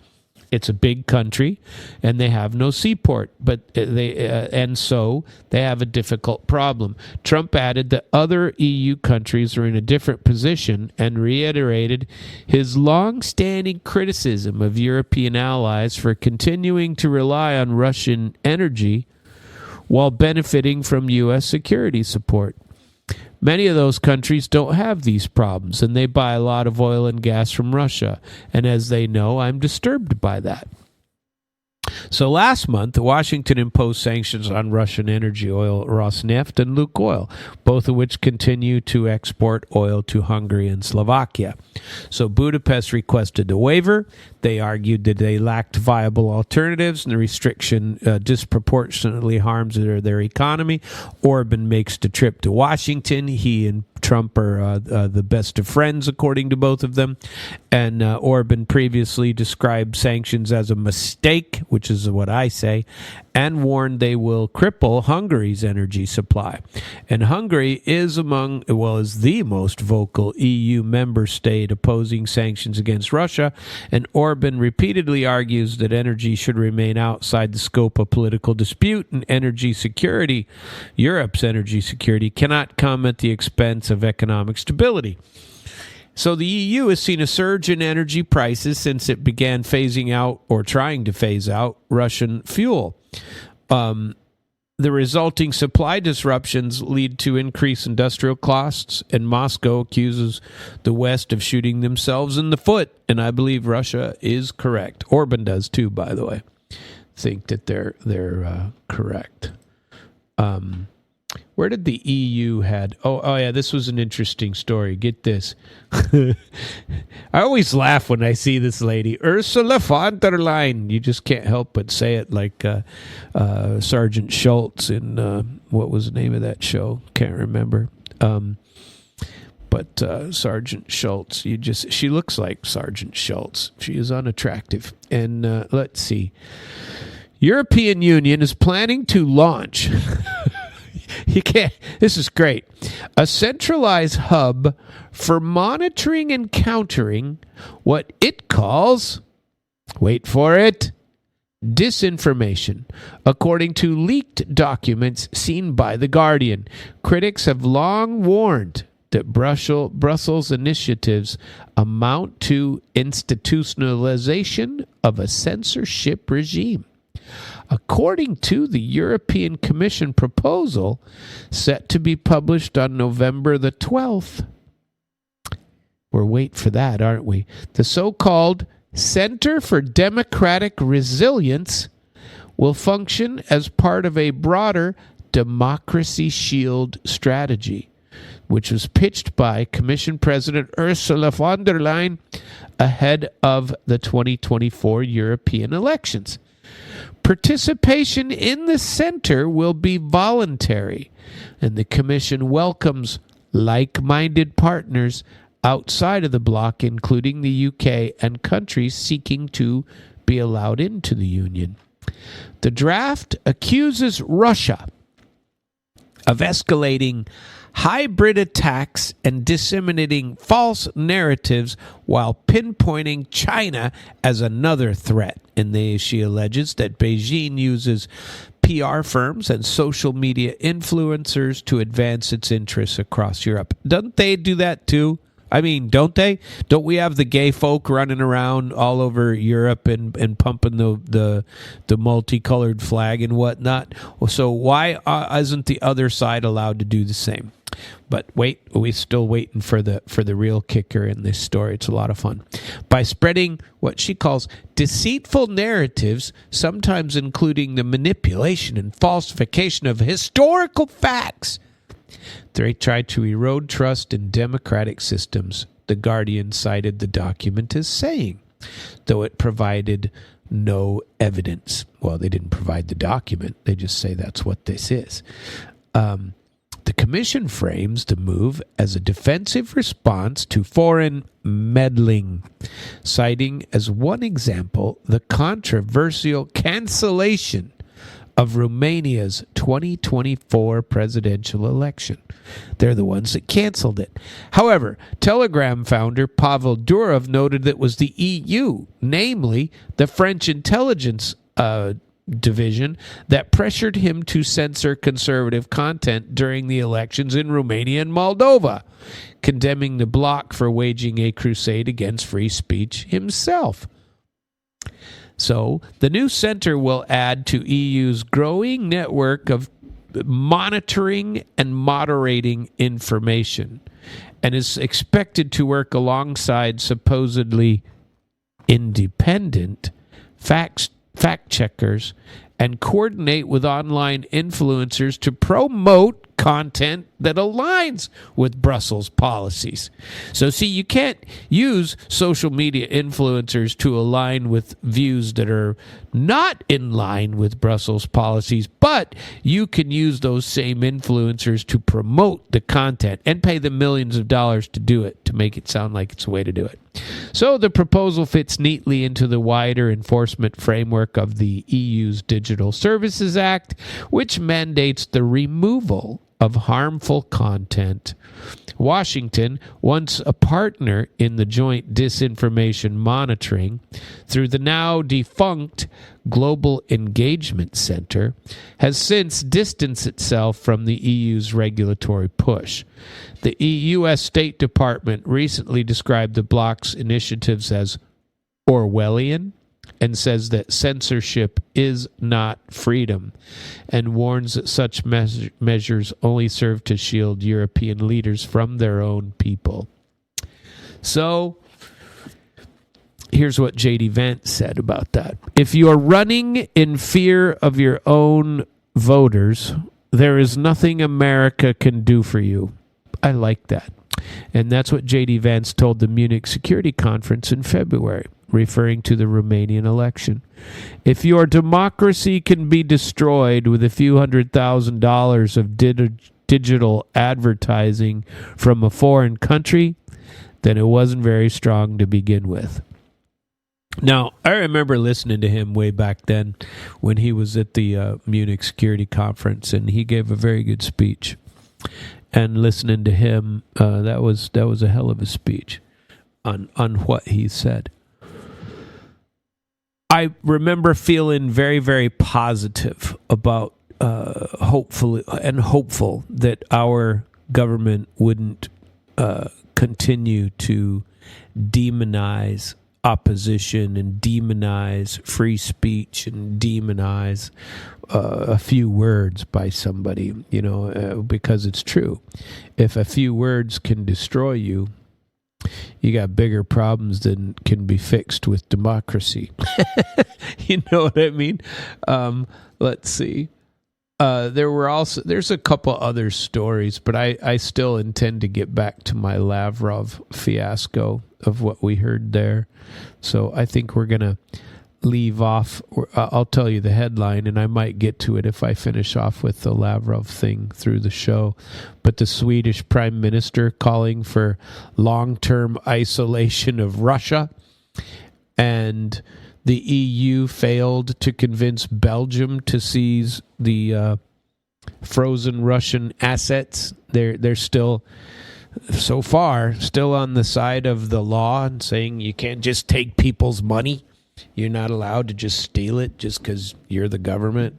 It's a big country, and they have no seaport, and so they have a difficult problem. Trump added that other EU countries are in a different position and reiterated his long-standing criticism of European allies for continuing to rely on Russian energy while benefiting from U.S. security support. Many of those countries don't have these problems, and they buy a lot of oil and gas from Russia. And as they know, I'm disturbed by that. So last month, Washington imposed sanctions on Russian energy oil Rosneft and Lukoil, both of which continue to export oil to Hungary and Slovakia. So Budapest requested a waiver. They argued that they lacked viable alternatives and the restriction disproportionately harms their economy. Orbán makes the trip to Washington. He and Trump are the best of friends, according to both of them. And Orbán previously described sanctions as a mistake, which is what I say, and warned they will cripple Hungary's energy supply. And Hungary is is the most vocal EU member state opposing sanctions against Russia. And Orbán repeatedly argues that energy should remain outside the scope of political dispute, and energy security, Europe's energy security, cannot come at the expense of economic stability. So the EU has seen a surge in energy prices since it began phasing out or trying to phase out Russian fuel. The resulting supply disruptions lead to increased industrial costs, and Moscow accuses the West of shooting themselves in the foot. And I believe Russia is correct. Orbán does too, by the way. Think that they're correct. Where did the EU had? Oh yeah, this was an interesting story. Get this. I always laugh when I see this lady, Ursula von der Leyen. You just can't help but say it like Sergeant Schultz in what was the name of that show? Can't remember. But Sergeant Schultz, she looks like Sergeant Schultz. She is unattractive. And let's see. European Union is planning to launch. This is great. A centralized hub for monitoring and countering what it calls, wait for it, disinformation. According to leaked documents seen by The Guardian, critics have long warned that Brussels initiatives amount to institutionalization of a censorship regime. According to the European Commission proposal set to be published on November the 12th. We're waiting for that, aren't we? The so-called Center for Democratic Resilience will function as part of a broader Democracy Shield strategy, which was pitched by Commission President Ursula von der Leyen ahead of the 2024 European elections. Participation in the center will be voluntary, and the Commission welcomes like-minded partners outside of the bloc, including the UK and countries seeking to be allowed into the Union. The draft accuses Russia of escalating hybrid attacks and disseminating false narratives while pinpointing China as another threat. And she alleges that Beijing uses PR firms and social media influencers to advance its interests across Europe. Don't they do that too? I mean, don't they? Don't we have the gay folk running around all over Europe and pumping the multicolored flag and whatnot? So why isn't the other side allowed to do the same? But wait, we're still waiting for the real kicker in this story. It's a lot of fun. By spreading what she calls deceitful narratives, sometimes including the manipulation and falsification of historical facts, they tried to erode trust in democratic systems, The Guardian cited the document as saying, though it provided no evidence. Well, they didn't provide the document. They just say that's what this is. The Commission frames the move as a defensive response to foreign meddling, citing as one example the controversial cancellation of Romania's 2024 presidential election. They're the ones that canceled it. However, Telegram founder Pavel Durov noted that it was the EU, namely the French intelligence division, that pressured him to censor conservative content during the elections in Romania and Moldova, condemning the bloc for waging a crusade against free speech himself. So, the new center will add to EU's growing network of monitoring and moderating information, and is expected to work alongside supposedly independent fact checkers and coordinate with online influencers to promote content that aligns with Brussels policies. So see, you can't use social media influencers to align with views that are not in line with Brussels policies, but you can use those same influencers to promote the content and pay them millions of dollars to do it, to make it sound like it's a way to do it. So the proposal fits neatly into the wider enforcement framework of the EU's Digital Services Act, which mandates the removal of harmful content. Washington, once a partner in the joint disinformation monitoring through the now defunct Global Engagement Center, has since distanced itself from the EU's regulatory push. The U.S. State Department recently described the bloc's initiatives as Orwellian and says that censorship is not freedom, and warns that such measures only serve to shield European leaders from their own people. So, here's what J.D. Vance said about that. If you are running in fear of your own voters, there is nothing America can do for you. I like that. And that's what J.D. Vance told the Munich Security Conference in February, referring to the Romanian election. If your democracy can be destroyed with a few $100,000 of digital advertising from a foreign country, then it wasn't very strong to begin with. Now, I remember listening to him way back then when he was at the Munich Security Conference, and he gave a very good speech. And listening to him, that was a hell of a speech on what he said. I remember feeling very, very positive about hopeful that our government wouldn't continue to demonize opposition and demonize free speech and demonize a few words by somebody, because it's true. If a few words can destroy you, you got bigger problems than can be fixed with democracy. You know what I mean? Let's see. There's a couple other stories, but I still intend to get back to my Lavrov fiasco of what we heard there. So I think we're going to leave off. I'll tell you the headline, and I might get to it if I finish off with the Lavrov thing through the show. But the Swedish Prime Minister calling for long-term isolation of Russia, and the EU failed to convince Belgium to seize the frozen Russian assets. They're still, so far, still on the side of the law and saying you can't just take people's money. You're not allowed to just steal it just because you're the government.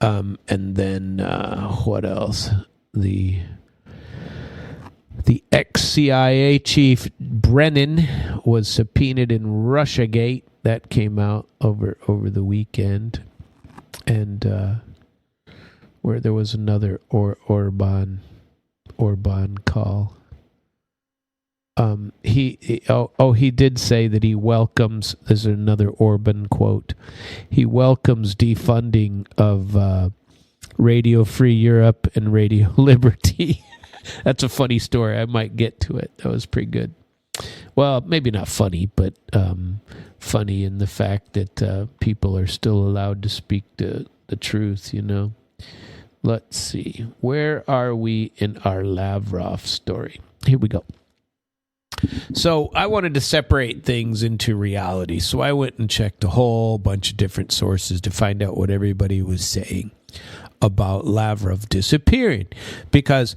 And then what else? The ex-CIA chief Brennan was subpoenaed in Russiagate. That came out over the weekend. And where there was another Orbán call. He did say that he welcomes, there's another Orban quote, he welcomes defunding of Radio Free Europe and Radio Liberty. That's a funny story. I might get to it. That was pretty good. Well, maybe not funny, but funny in the fact that people are still allowed to speak the truth, Let's see. Where are we in our Lavrov story? Here we go. So I wanted to separate things into reality. So I went and checked a whole bunch of different sources to find out what everybody was saying about Lavrov disappearing. Because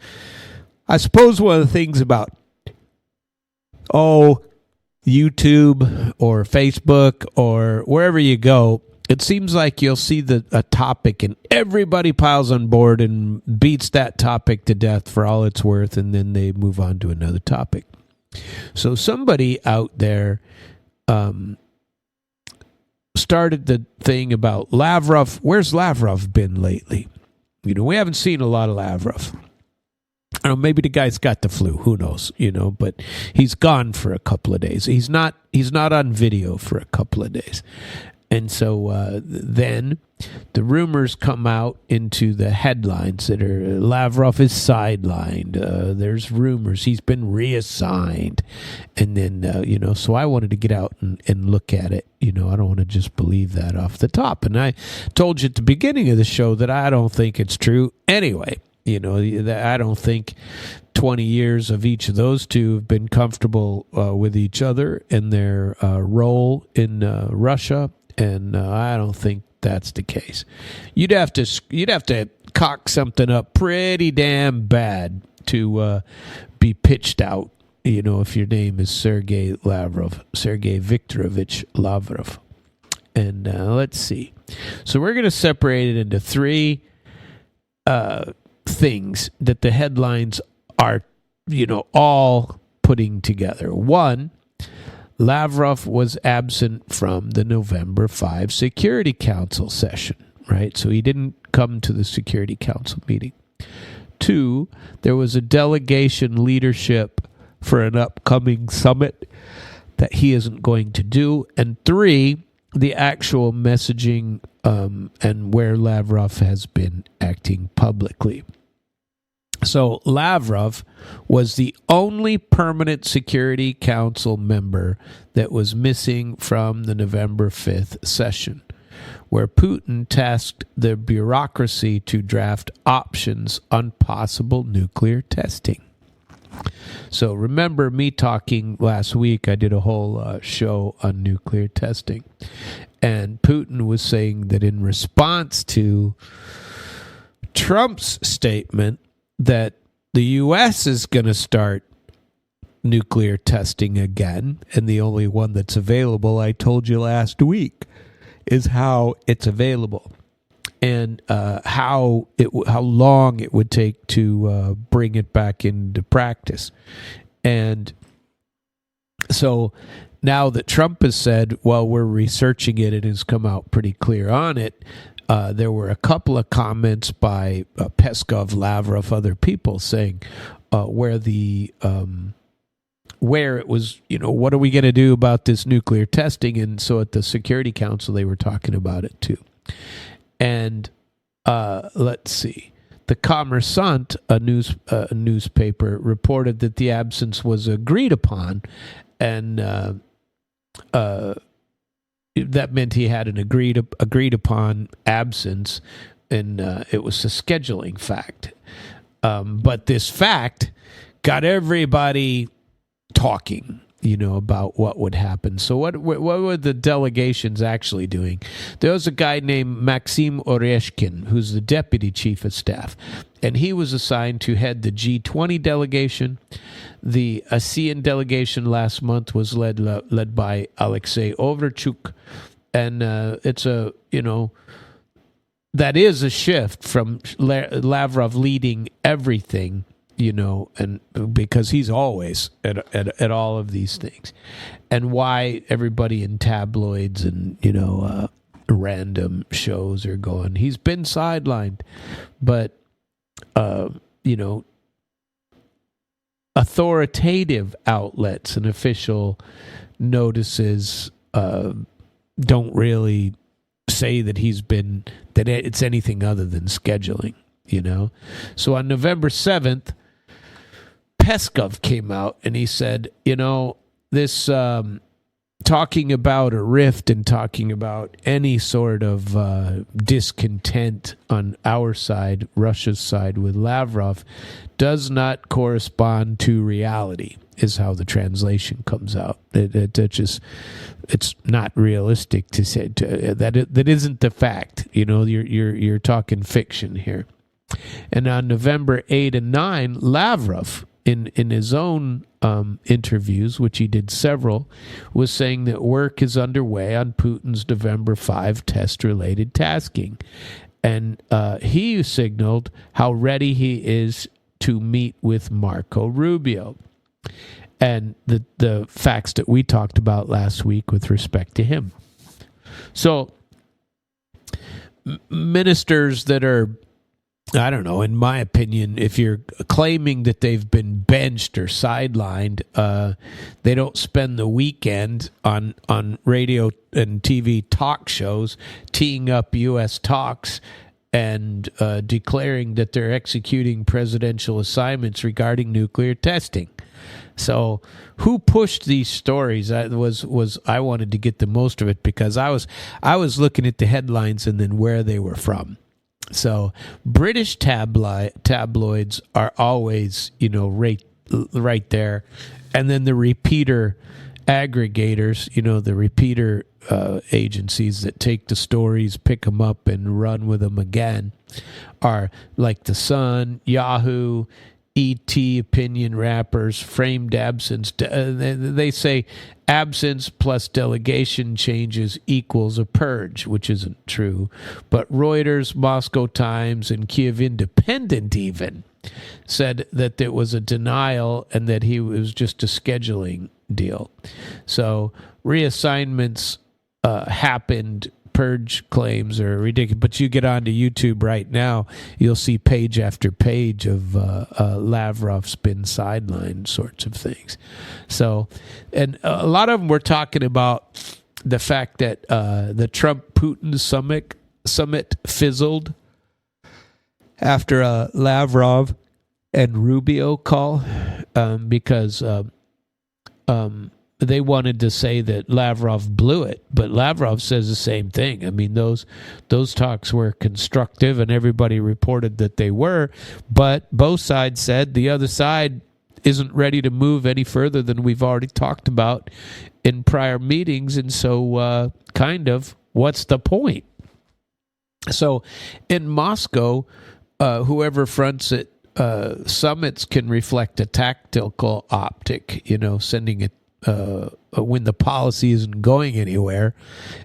I suppose one of the things about, YouTube or Facebook or wherever you go, it seems like you'll see a topic and everybody piles on board and beats that topic to death for all it's worth, and then they move on to another topic. So somebody out there started the thing about Lavrov. Where's Lavrov been lately? We haven't seen a lot of Lavrov. I don't know, maybe the guy's got the flu. Who knows? But he's gone for a couple of days. He's not on video for a couple of days. And so then the rumors come out into the headlines that are Lavrov is sidelined. There's rumors he's been reassigned. And then, so I wanted to get out and look at it. I don't want to just believe that off the top. And I told you at the beginning of the show that I don't think it's true anyway. I don't think 20 years of each of those two have been comfortable with each other and their role in Russia. And I don't think that's the case. You'd have to cock something up pretty damn bad to be pitched out. If your name is Sergey Viktorovich Lavrov. And let's see. So we're going to separate it into three things that the headlines are, all putting together. One, Lavrov was absent from the November 5 Security Council session, right? So he didn't come to the Security Council meeting. Two, there was a delegation leadership for an upcoming summit that he isn't going to do. And three, the actual messaging and where Lavrov has been acting publicly. So Lavrov was the only permanent Security Council member that was missing from the November 5th session, where Putin tasked the bureaucracy to draft options on possible nuclear testing. So remember me talking last week, I did a whole show on nuclear testing. And Putin was saying that in response to Trump's statement that the U.S. is going to start nuclear testing again, and the only one that's available, I told you last week, is how it's available and how long it would take to bring it back into practice. And so now that Trump has said, well, we're researching it, and has come out pretty clear on it, there were a couple of comments by Peskov, Lavrov, other people saying where it was, what are we going to do about this nuclear testing? And so at the Security Council, they were talking about it too. And let's see. The Kommersant, a newspaper, reported that the absence was agreed upon, and that meant he had an agreed upon absence, and it was a scheduling fact. But this fact got everybody talking, about what would happen. So what were the delegations actually doing? There was a guy named Maxim Oreshkin, who's the deputy chief of staff, and he was assigned to head the G20 delegation. The ASEAN delegation last month was led by Alexei Overchuk, and that is a shift from Lavrov leading everything, and because he's always at all of these things, and why everybody in tabloids and random shows are going, he's been sidelined, but authoritative outlets and official notices don't really say that that it's anything other than scheduling, So on November 7th, Peskov came out and he said, this talking about a rift and talking about any sort of discontent on our side, Russia's side with Lavrov, does not correspond to reality, is how the translation comes out. It's not realistic to say that isn't the fact. You're talking fiction here. And on November 8 and 9, Lavrov, in his own interviews, which he did several, was saying that work is underway on Putin's November 5 test-related tasking. And he signaled how ready he is to meet with Marco Rubio. And the facts that we talked about last week with respect to him. So ministers that are I don't know. In my opinion, if you're claiming that they've been benched or sidelined, they don't spend the weekend on radio and TV talk shows teeing up U.S. talks and declaring that they're executing presidential assignments regarding nuclear testing. So, who pushed these stories? I wanted to get the most of it because I was looking at the headlines and then where they were from. So, British tabloids are always, right there, and then the repeater aggregators, the repeater agencies that take the stories, pick them up, and run with them again, are like The Sun, Yahoo, ET, opinion rappers, framed absence. They say absence plus delegation changes equals a purge, which isn't true. But Reuters, Moscow Times, and Kyiv Independent even said that there was a denial and that he was just a scheduling deal. So reassignments happened. Purge claims are ridiculous, but you get onto YouTube right now, you'll see page after page of Lavrov's been sidelined sorts of things. So, and a lot of them were talking about the fact that the Trump-Putin summit fizzled after a Lavrov and Rubio call because they wanted to say that Lavrov blew it, but Lavrov says the same thing. I mean, those talks were constructive, and everybody reported that they were, but both sides said the other side isn't ready to move any further than we've already talked about in prior meetings, and so what's the point? So in Moscow, whoever fronts it, summits can reflect a tactical optic, sending it when the policy isn't going anywhere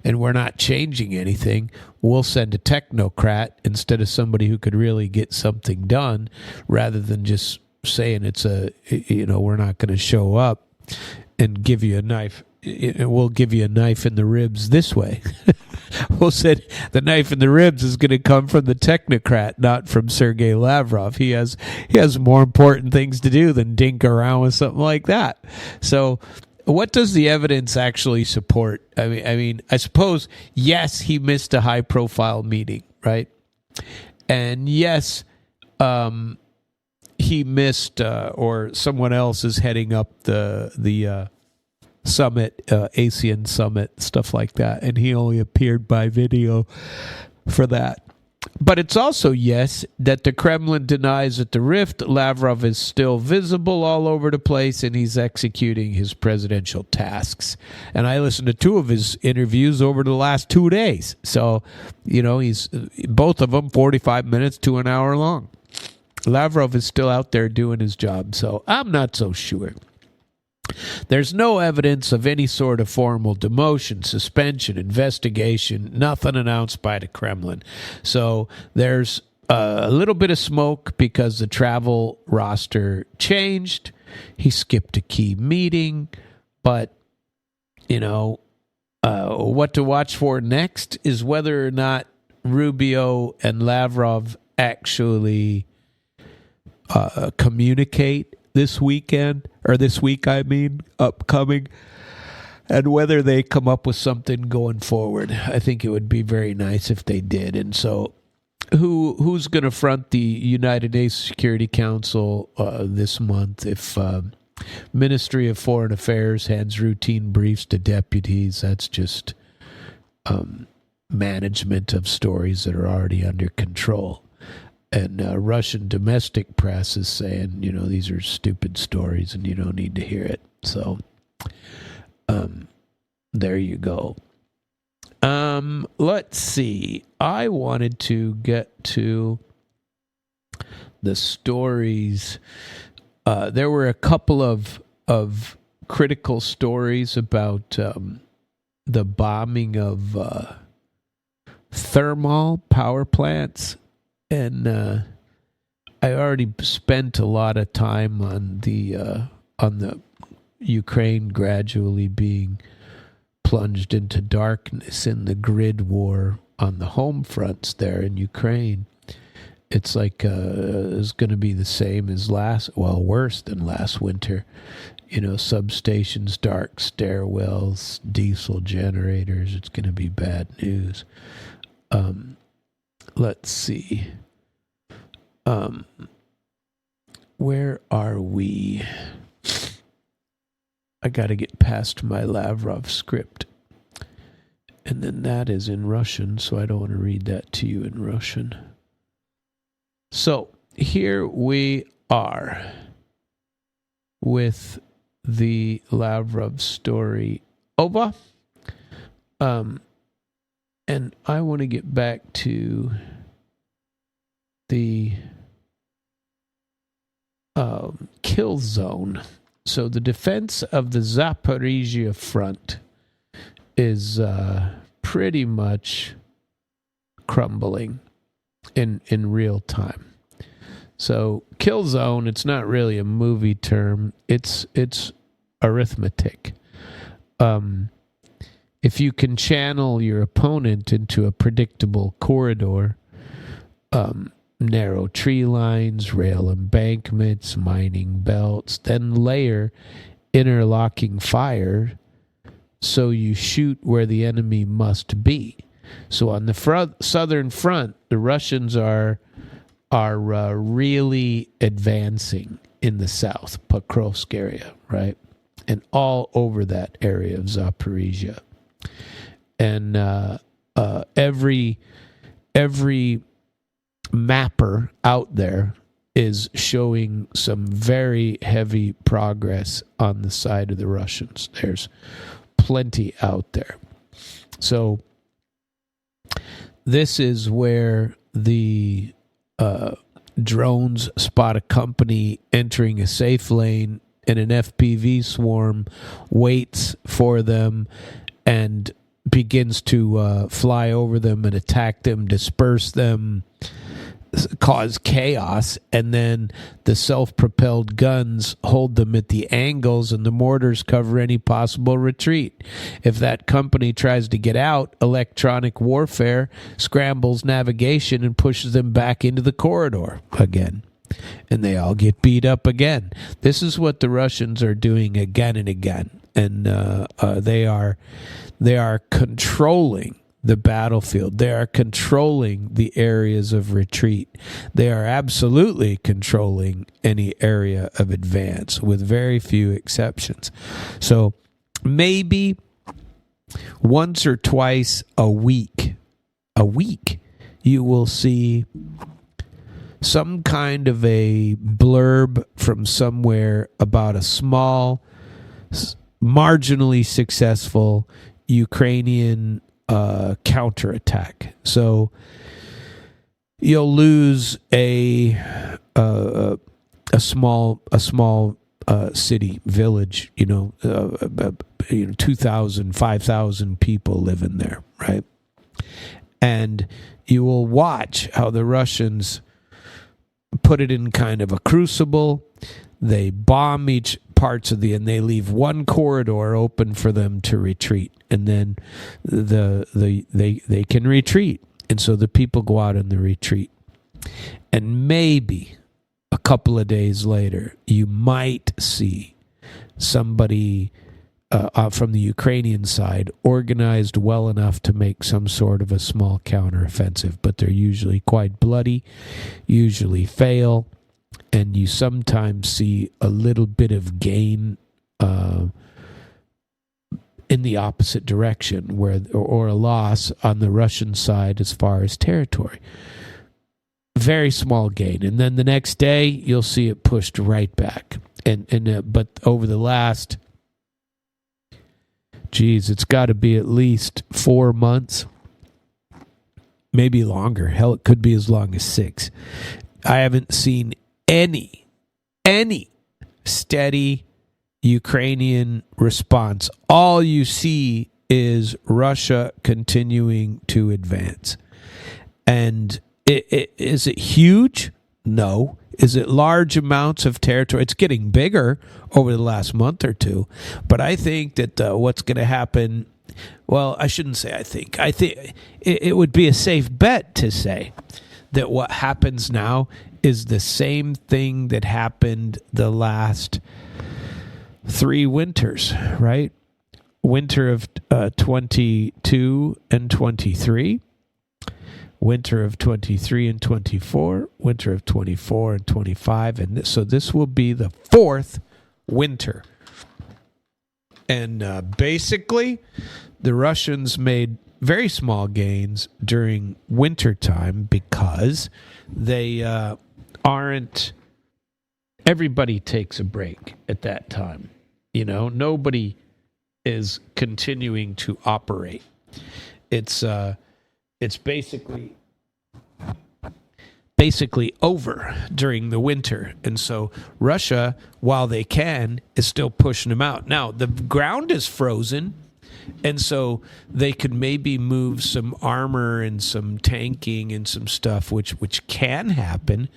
and we're not changing anything, we'll send a technocrat instead of somebody who could really get something done, rather than just saying we're not going to show up and give you a knife. We'll give you a knife in the ribs this way. We'll say the knife in the ribs is going to come from the technocrat, not from Sergey Lavrov. He has more important things to do than dink around with something like that. So, what does the evidence actually support? I mean, I suppose, yes, he missed a high-profile meeting, right? And yes, he missed, or someone else is heading up the summit, ASEAN summit, stuff like that, and he only appeared by video for that. But it's also, yes, that the Kremlin denies that the rift. Lavrov is still visible all over the place, and he's executing his presidential tasks. And I listened to 2 of his interviews over the last 2 days. So, he's both of them 45 minutes to an hour long. Lavrov is still out there doing his job, so I'm not so sure. There's no evidence of any sort of formal demotion, suspension, investigation, nothing announced by the Kremlin. So there's a little bit of smoke because the travel roster changed. He skipped a key meeting, but, what to watch for next is whether or not Rubio and Lavrov actually communicate this week, upcoming, and whether they come up with something going forward. I think it would be very nice if they did. And so who's going to front the United Nations Security Council this month if Ministry of Foreign Affairs hands routine briefs to deputies? That's just management of stories that are already under control. And Russian domestic press is saying, these are stupid stories and you don't need to hear it. So, there you go. Let's see. I wanted to get to the stories. There were a couple of critical stories about the bombing of thermal power plants. And I already spent a lot of time on the Ukraine gradually being plunged into darkness in the grid war on the home fronts there in Ukraine. it's like is going to be the same as worse than last winter. Substations, dark stairwells, diesel generators. It's going to be bad news. Let's see. Where are we? I got to get past my Lavrov script. And then that is in Russian, so I don't want to read that to you in Russian. So, here we are with the Lavrov story over. And I want to get back to the kill zone. So the defense of the Zaporizhia front is pretty much crumbling in real time. So kill zone, it's not really a movie term. It's arithmetic. If you can channel your opponent into a predictable corridor, narrow tree lines, rail embankments, mining belts, then layer interlocking fire so you shoot where the enemy must be. So on the southern front, the Russians are really advancing in the south, Pokrovsk area, right? And all over that area of Zaporizhia. And every mapper out there is showing some very heavy progress on the side of the Russians. There's plenty out there. So this is where the drones spot a company entering a safe lane, and an FPV swarm waits for them and begins to fly over them and attack them, disperse them, cause chaos, and then the self-propelled guns hold them at the angles and the mortars cover any possible retreat. If that company tries to get out, electronic warfare scrambles navigation and pushes them back into the corridor again. And they all get beat up again. This is what the Russians are doing again and again. And they are controlling the battlefield. They are controlling the areas of retreat. They are absolutely controlling any area of advance, with very few exceptions. So maybe once or twice a week, you will see some kind of a blurb from somewhere about a small, marginally successful Ukrainian counterattack. So you'll lose a small city, village. 2,000, 5,000 people live in there, right? And you will watch how the Russians put it in kind of a crucible. They bomb each parts of and they leave one corridor open for them to retreat, and then they can retreat, and so the people go out in the retreat, and maybe a couple of days later you might see somebody from the Ukrainian side organized well enough to make some sort of a small counteroffensive, but they're usually quite bloody, usually fail. And you sometimes see a little bit of gain in the opposite direction, or a loss on the Russian side as far as territory. Very small gain, and then the next day you'll see it pushed right back. But over the last, it's got to be at least 4 months, maybe longer. Hell, it could be as long as 6. I haven't seen any steady Ukrainian response. All you see is Russia continuing to advance. And is it huge? No. Is it large amounts of territory? It's getting bigger over the last month or two. But I think that what's going to happen, well, I shouldn't say I think. I think it would be a safe bet to say that what happens now is the same thing that happened the last 3 winters, right? Winter of 22 and 23, winter of 23 and 24, winter of 24 and 25, and so this will be the 4th winter. And basically, the Russians made very small gains during wintertime because they aren't... Everybody takes a break at that time. You know, nobody is continuing to operate. It's basically over during the winter. And so Russia, while they can, is still pushing them out. Now, the ground is frozen, and so they could maybe move some armor and some tanking and some stuff, which can happen,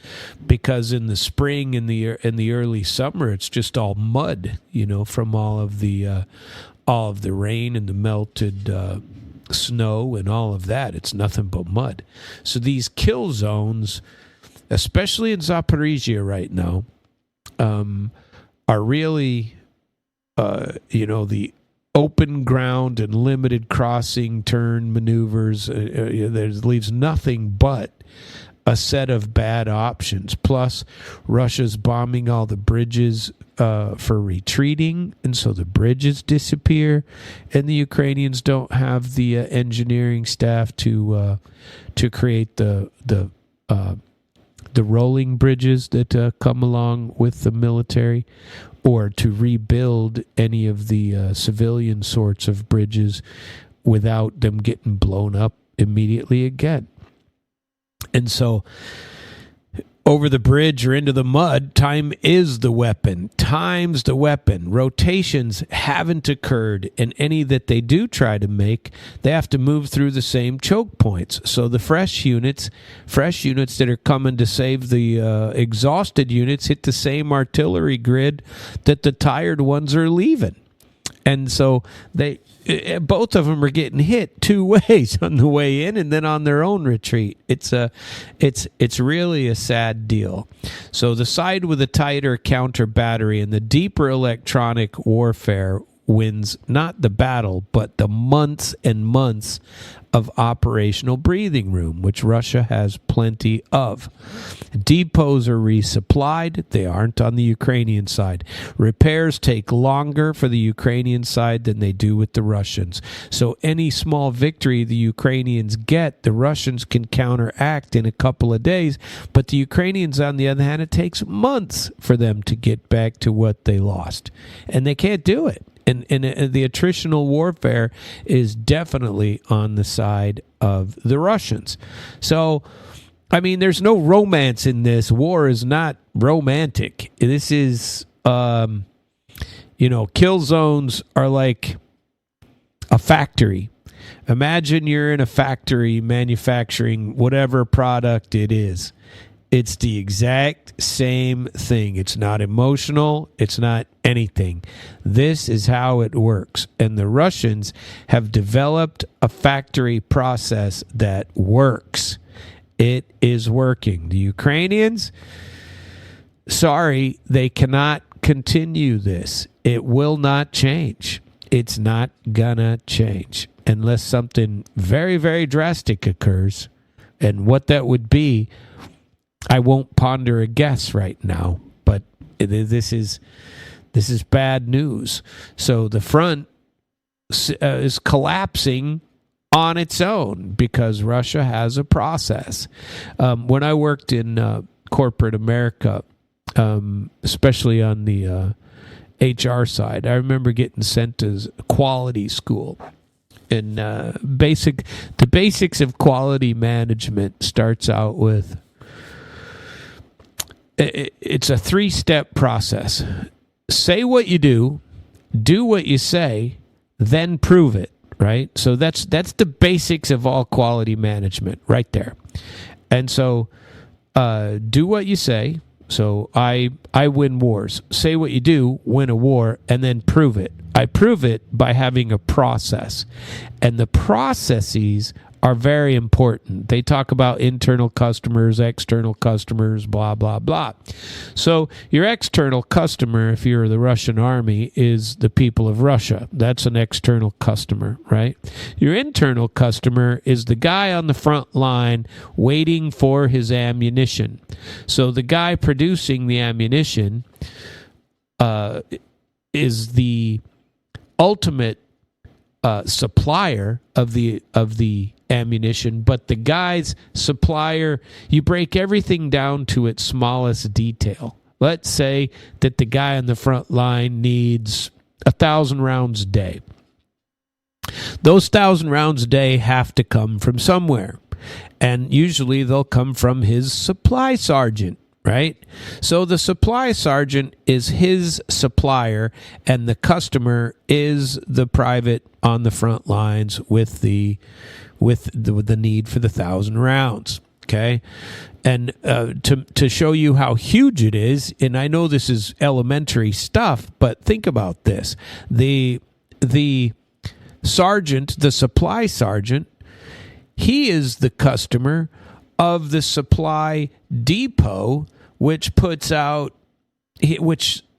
because in the spring and the early summer, it's just all mud, you know, from all of the rain and the melted snow and all of that. It's nothing but mud. So these kill zones, especially in Zaporizhia right now, are really, the open ground and limited crossing turn maneuvers. There leaves nothing but a set of bad options. Plus, Russia's bombing all the bridges for retreating, and so the bridges disappear, and the Ukrainians don't have the engineering staff to create the rolling bridges that come along with the military, or to rebuild any of the civilian sorts of bridges without them getting blown up immediately again. And so over the bridge or into the mud, time is the weapon. Time's the weapon. Rotations haven't occurred, and any that they do try to make, they have to move through the same choke points. So the fresh units that are coming to save the exhausted units hit the same artillery grid that the tired ones are leaving. And so both of them are getting hit 2 ways, on the way in and then on their own retreat. It's really a sad deal. So the side with the tighter counter battery and the deeper electronic warfare wins not the battle, but the months and months of operational breathing room, which Russia has plenty of. Depots are resupplied. They aren't on the Ukrainian side. Repairs take longer for the Ukrainian side than they do with the Russians. So any small victory the Ukrainians get, the Russians can counteract in a couple of days. But the Ukrainians, on the other hand, it takes months for them to get back to what they lost. And they can't do it. And the attritional warfare is definitely on the side of the Russians. So, I mean, there's no romance in this. War is not romantic. This is, kill zones are like a factory. Imagine you're in a factory manufacturing whatever product it is. It's the exact same thing. It's not emotional. It's not anything. This is how it works. And the Russians have developed a factory process that works. It is working. The Ukrainians, sorry, they cannot continue this. It will not change. It's not gonna change unless something very, very drastic occurs. And what that would be, I won't ponder a guess right now, but this is bad news. So the front is collapsing on its own because Russia has a process. When I worked in corporate America, especially on the HR side, I remember getting sent to quality school. And the basics of quality management starts out with, it's a 3-step process. Say what you do what you say, then prove it, right? So that's the basics of all quality management right there. And so do what you say. So I win wars. Say what you do, win a war, and then prove it. I prove it by having a process. And the processes are very important. They talk about internal customers, external customers, blah, blah, blah. So your external customer, if you're the Russian army, is the people of Russia. That's an external customer, right? Your internal customer is the guy on the front line waiting for his ammunition. So the guy producing the ammunition is the ultimate supplier of the ammunition, but the guy's supplier, you break everything down to its smallest detail. Let's say that the guy on the front line needs 1,000 rounds a day. Those 1,000 rounds a day have to come from somewhere, and usually they'll come from his supply sergeant, right? So the supply sergeant is his supplier, and the customer is the private on the front lines with the need for the 1,000 rounds. Okay, and to show you how huge it is, and I know this is elementary stuff, but think about this: the sergeant, the supply sergeant, he is the customer of the supply depot, which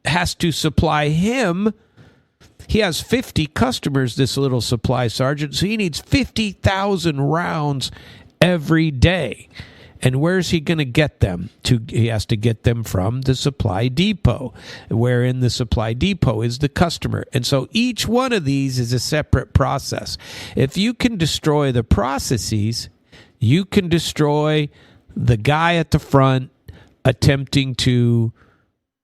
has to supply him. He has 50 customers, this little supply sergeant, so he needs 50,000 rounds every day. And where's he going to get them? He has to get them from the supply depot, wherein the supply depot is the customer. And so each one of these is a separate process. If you can destroy the processes, you can destroy the guy at the front attempting to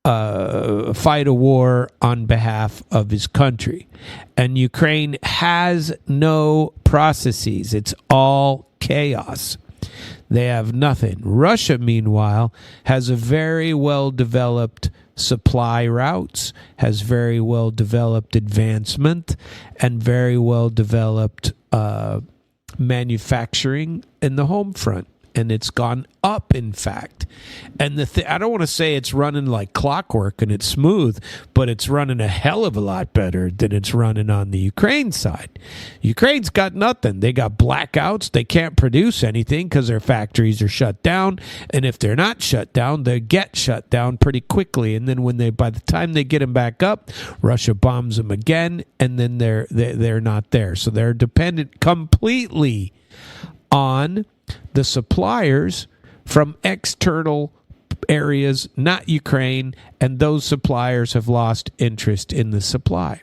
fight a war on behalf of his country. And Ukraine has no processes. It's all chaos. They have nothing. Russia, meanwhile, has a very well-developed supply routes, has very well-developed advancement, and very well-developed manufacturing in the home front. And it's gone up, in fact. And I don't want to say it's running like clockwork and it's smooth, but it's running a hell of a lot better than it's running on the Ukraine side. Ukraine's got nothing. They got blackouts. They can't produce anything because their factories are shut down. And if they're not shut down, they get shut down pretty quickly. And then by the time they get them back up, Russia bombs them again, and then they're not there. So they're dependent completely on the suppliers from external areas, not Ukraine, and those suppliers have lost interest in the supply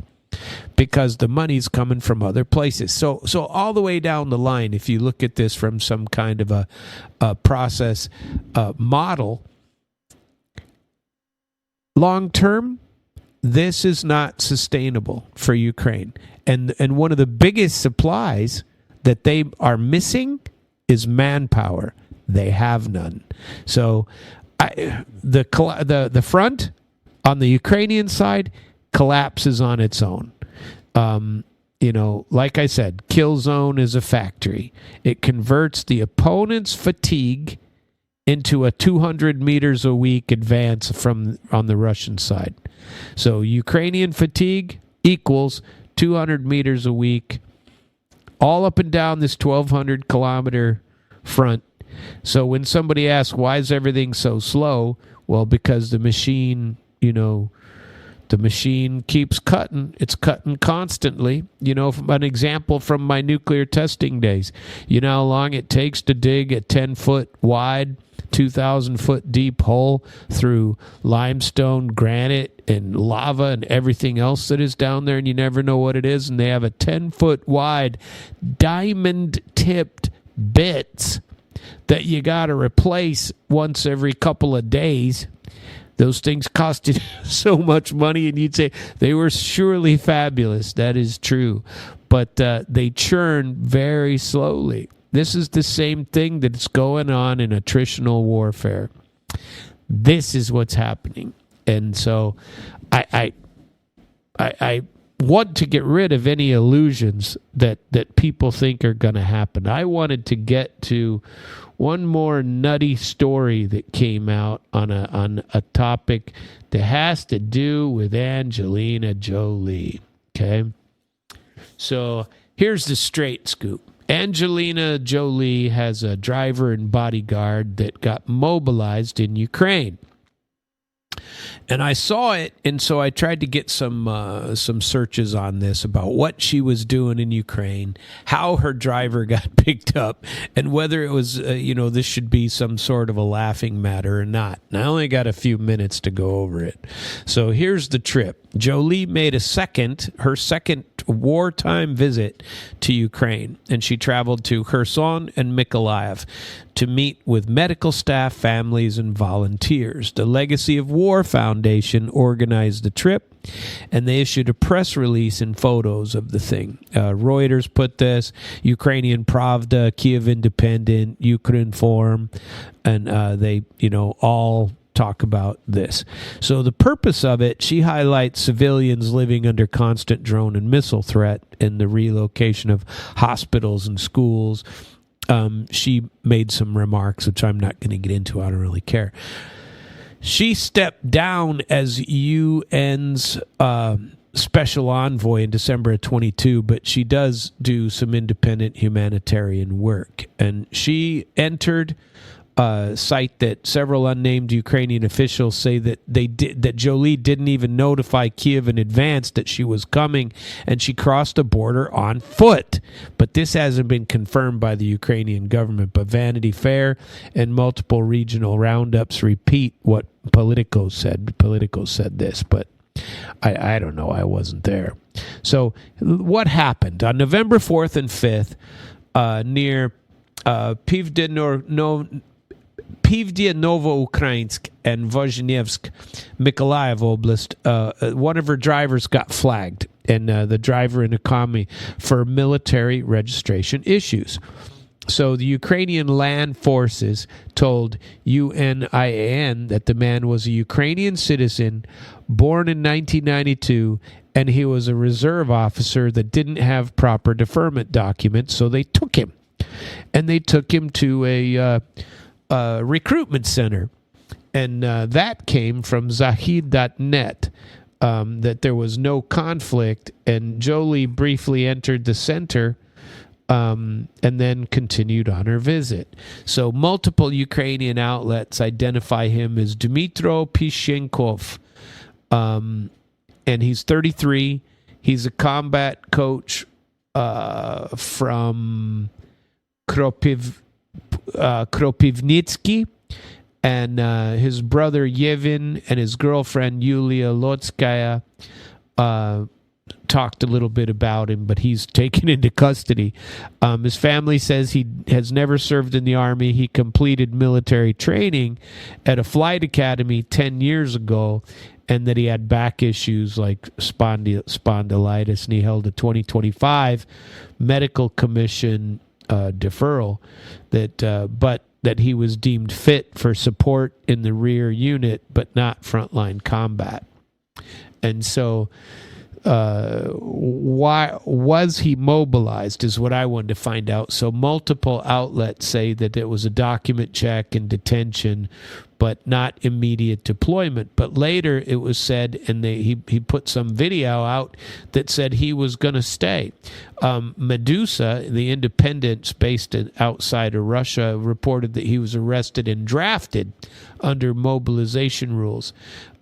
because the money's coming from other places. So all the way down the line, if you look at this from some kind of a process model, long term, this is not sustainable for Ukraine. And one of the biggest supplies that they are missing is manpower. They have none. So the front on the Ukrainian side collapses on its own. Like I said, kill zone is a factory. It converts the opponent's fatigue into a 200 meters a week advance on the Russian side. So Ukrainian fatigue equals 200 meters a week all up and down this 1,200 kilometer front. So when somebody asks, why is everything so slow? Well, because the machine keeps cutting. It's cutting constantly. An example from my nuclear testing days. You know how long it takes to dig a 10-foot wide, 2,000-foot deep hole through limestone, granite, and lava and everything else that is down there, and you never know what it is, and they have a 10-foot wide diamond-tipped bits that you got to replace once every couple of days. Those things costed so much money, and you'd say they were surely fabulous. That is true. But they churn very slowly. This is the same thing that's going on in attritional warfare. This is what's happening. And so I want to get rid of any illusions that people think are going to happen. I wanted to get to one more nutty story that came out on a topic that has to do with Angelina Jolie. Okay? So here's the straight scoop. Angelina Jolie has a driver and bodyguard that got mobilized in Ukraine. And I saw it, and so I tried to get some searches on this about what she was doing in Ukraine, how her driver got picked up, and whether it was, this should be some sort of a laughing matter or not. And I only got a few minutes to go over it. So here's the trip. Jolie made her second wartime visit to Ukraine, and she traveled to Kherson and Mykolaiv to meet with medical staff, families, and volunteers. The Legacy of War Foundation organized the trip, and they issued a press release and photos of the thing. Reuters put this, Ukrainian Pravda, Kyiv Independent, Ukrinform, and they, all talk about this. So the purpose of it, she highlights civilians living under constant drone and missile threat and the relocation of hospitals and schools. She made some remarks, which I'm not going to get into. I don't really care. She stepped down as UN's special envoy in December of 22, but she does do some independent humanitarian work. And she entered a site that several unnamed Ukrainian officials say that that Jolie didn't even notify Kyiv in advance that she was coming, and she crossed the border on foot. But this hasn't been confirmed by the Ukrainian government. But Vanity Fair and multiple regional roundups repeat what Politico said. Politico said this, but I don't know. I wasn't there. So what happened? On November 4th and 5th, near Pivdye-Novo-Ukrainsk and Vozhnevsk, Mykolaiv Oblast, one of her drivers got flagged, and the driver in a commie for military registration issues. So the Ukrainian land forces told UNIAN that the man was a Ukrainian citizen born in 1992, and he was a reserve officer that didn't have proper deferment documents, so they took him. And they took him to a recruitment center. And that came from Zahid.net, that there was no conflict, and Jolie briefly entered the center and then continued on her visit. So multiple Ukrainian outlets identify him as Dmytro Pishenkov, and he's 33. He's a combat coach from Kropivnitsky, and his brother Yevin and his girlfriend Yulia Lotskaya talked a little bit about him, but he's taken into custody. His family says he has never served in the army. He completed military training at a flight academy 10 years ago, and that he had back issues like spondylitis, and he held a 2025 medical commission deferral, but that he was deemed fit for support in the rear unit, but not frontline combat. And so why was he mobilized is what I wanted to find out. So multiple outlets say that it was a document check and detention, but not immediate deployment. But later it was said, and he put some video out that said he was going to stay. Medusa, the Independent based outside of Russia, reported that he was arrested and drafted under mobilization rules.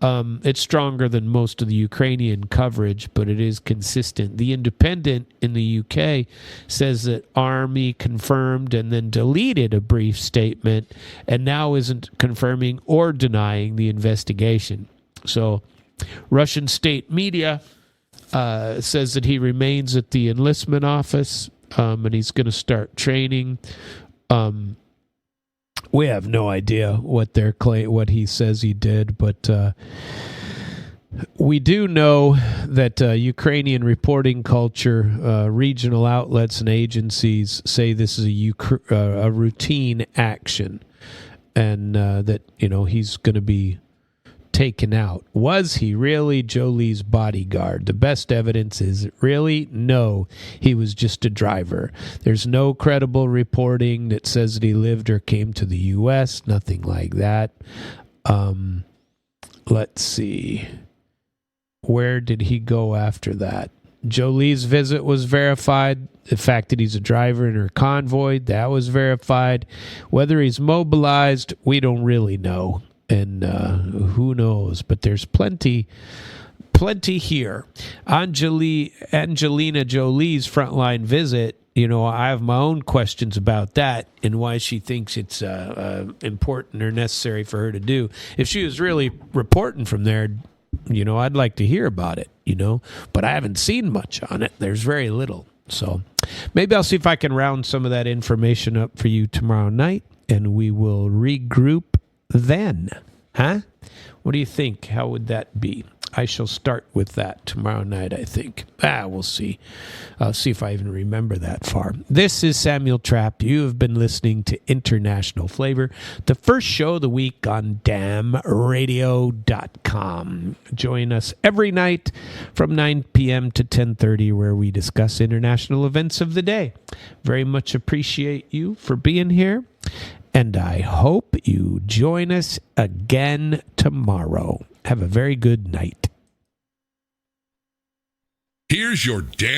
It's stronger than most of the Ukrainian coverage, but it is consistent. The Independent in the UK says that Army confirmed and then deleted a brief statement, and now isn't confirming or denying the investigation. So Russian state media says that he remains at the enlistment office, and he's going to start training. We have no idea what he says he did, but we do know that Ukrainian reporting culture, regional outlets and agencies say this is a routine action, and that he's going to be taken out. Was he really Jolie's bodyguard? The best evidence is really no, he was just a driver. There's no credible reporting that says that he lived or came to the U.S., nothing like that. Let's see. Where did he go after that? Jolie's visit was verified. The fact that he's a driver in her convoy, that was verified. Whether he's mobilized, we don't really know. And who knows? But there's plenty here. Angelina Jolie's frontline visit, I have my own questions about that and why she thinks it's important or necessary for her to do. If she was really reporting from there, I'd like to hear about it, but I haven't seen much on it. There's very little. So maybe I'll see if I can round some of that information up for you tomorrow night, and we will regroup then. Huh? What do you think? How would that be? I shall start with that tomorrow night, I think. We'll see. I'll see if I even remember that far. This is Samuel Trapp. You have been listening to International Flavor, the first show of the week on damnradio.com. Join us every night from 9 p.m. to 10:30, where we discuss international events of the day. Very much appreciate you for being here, and I hope you join us again tomorrow. Have a very good night. Here's your damn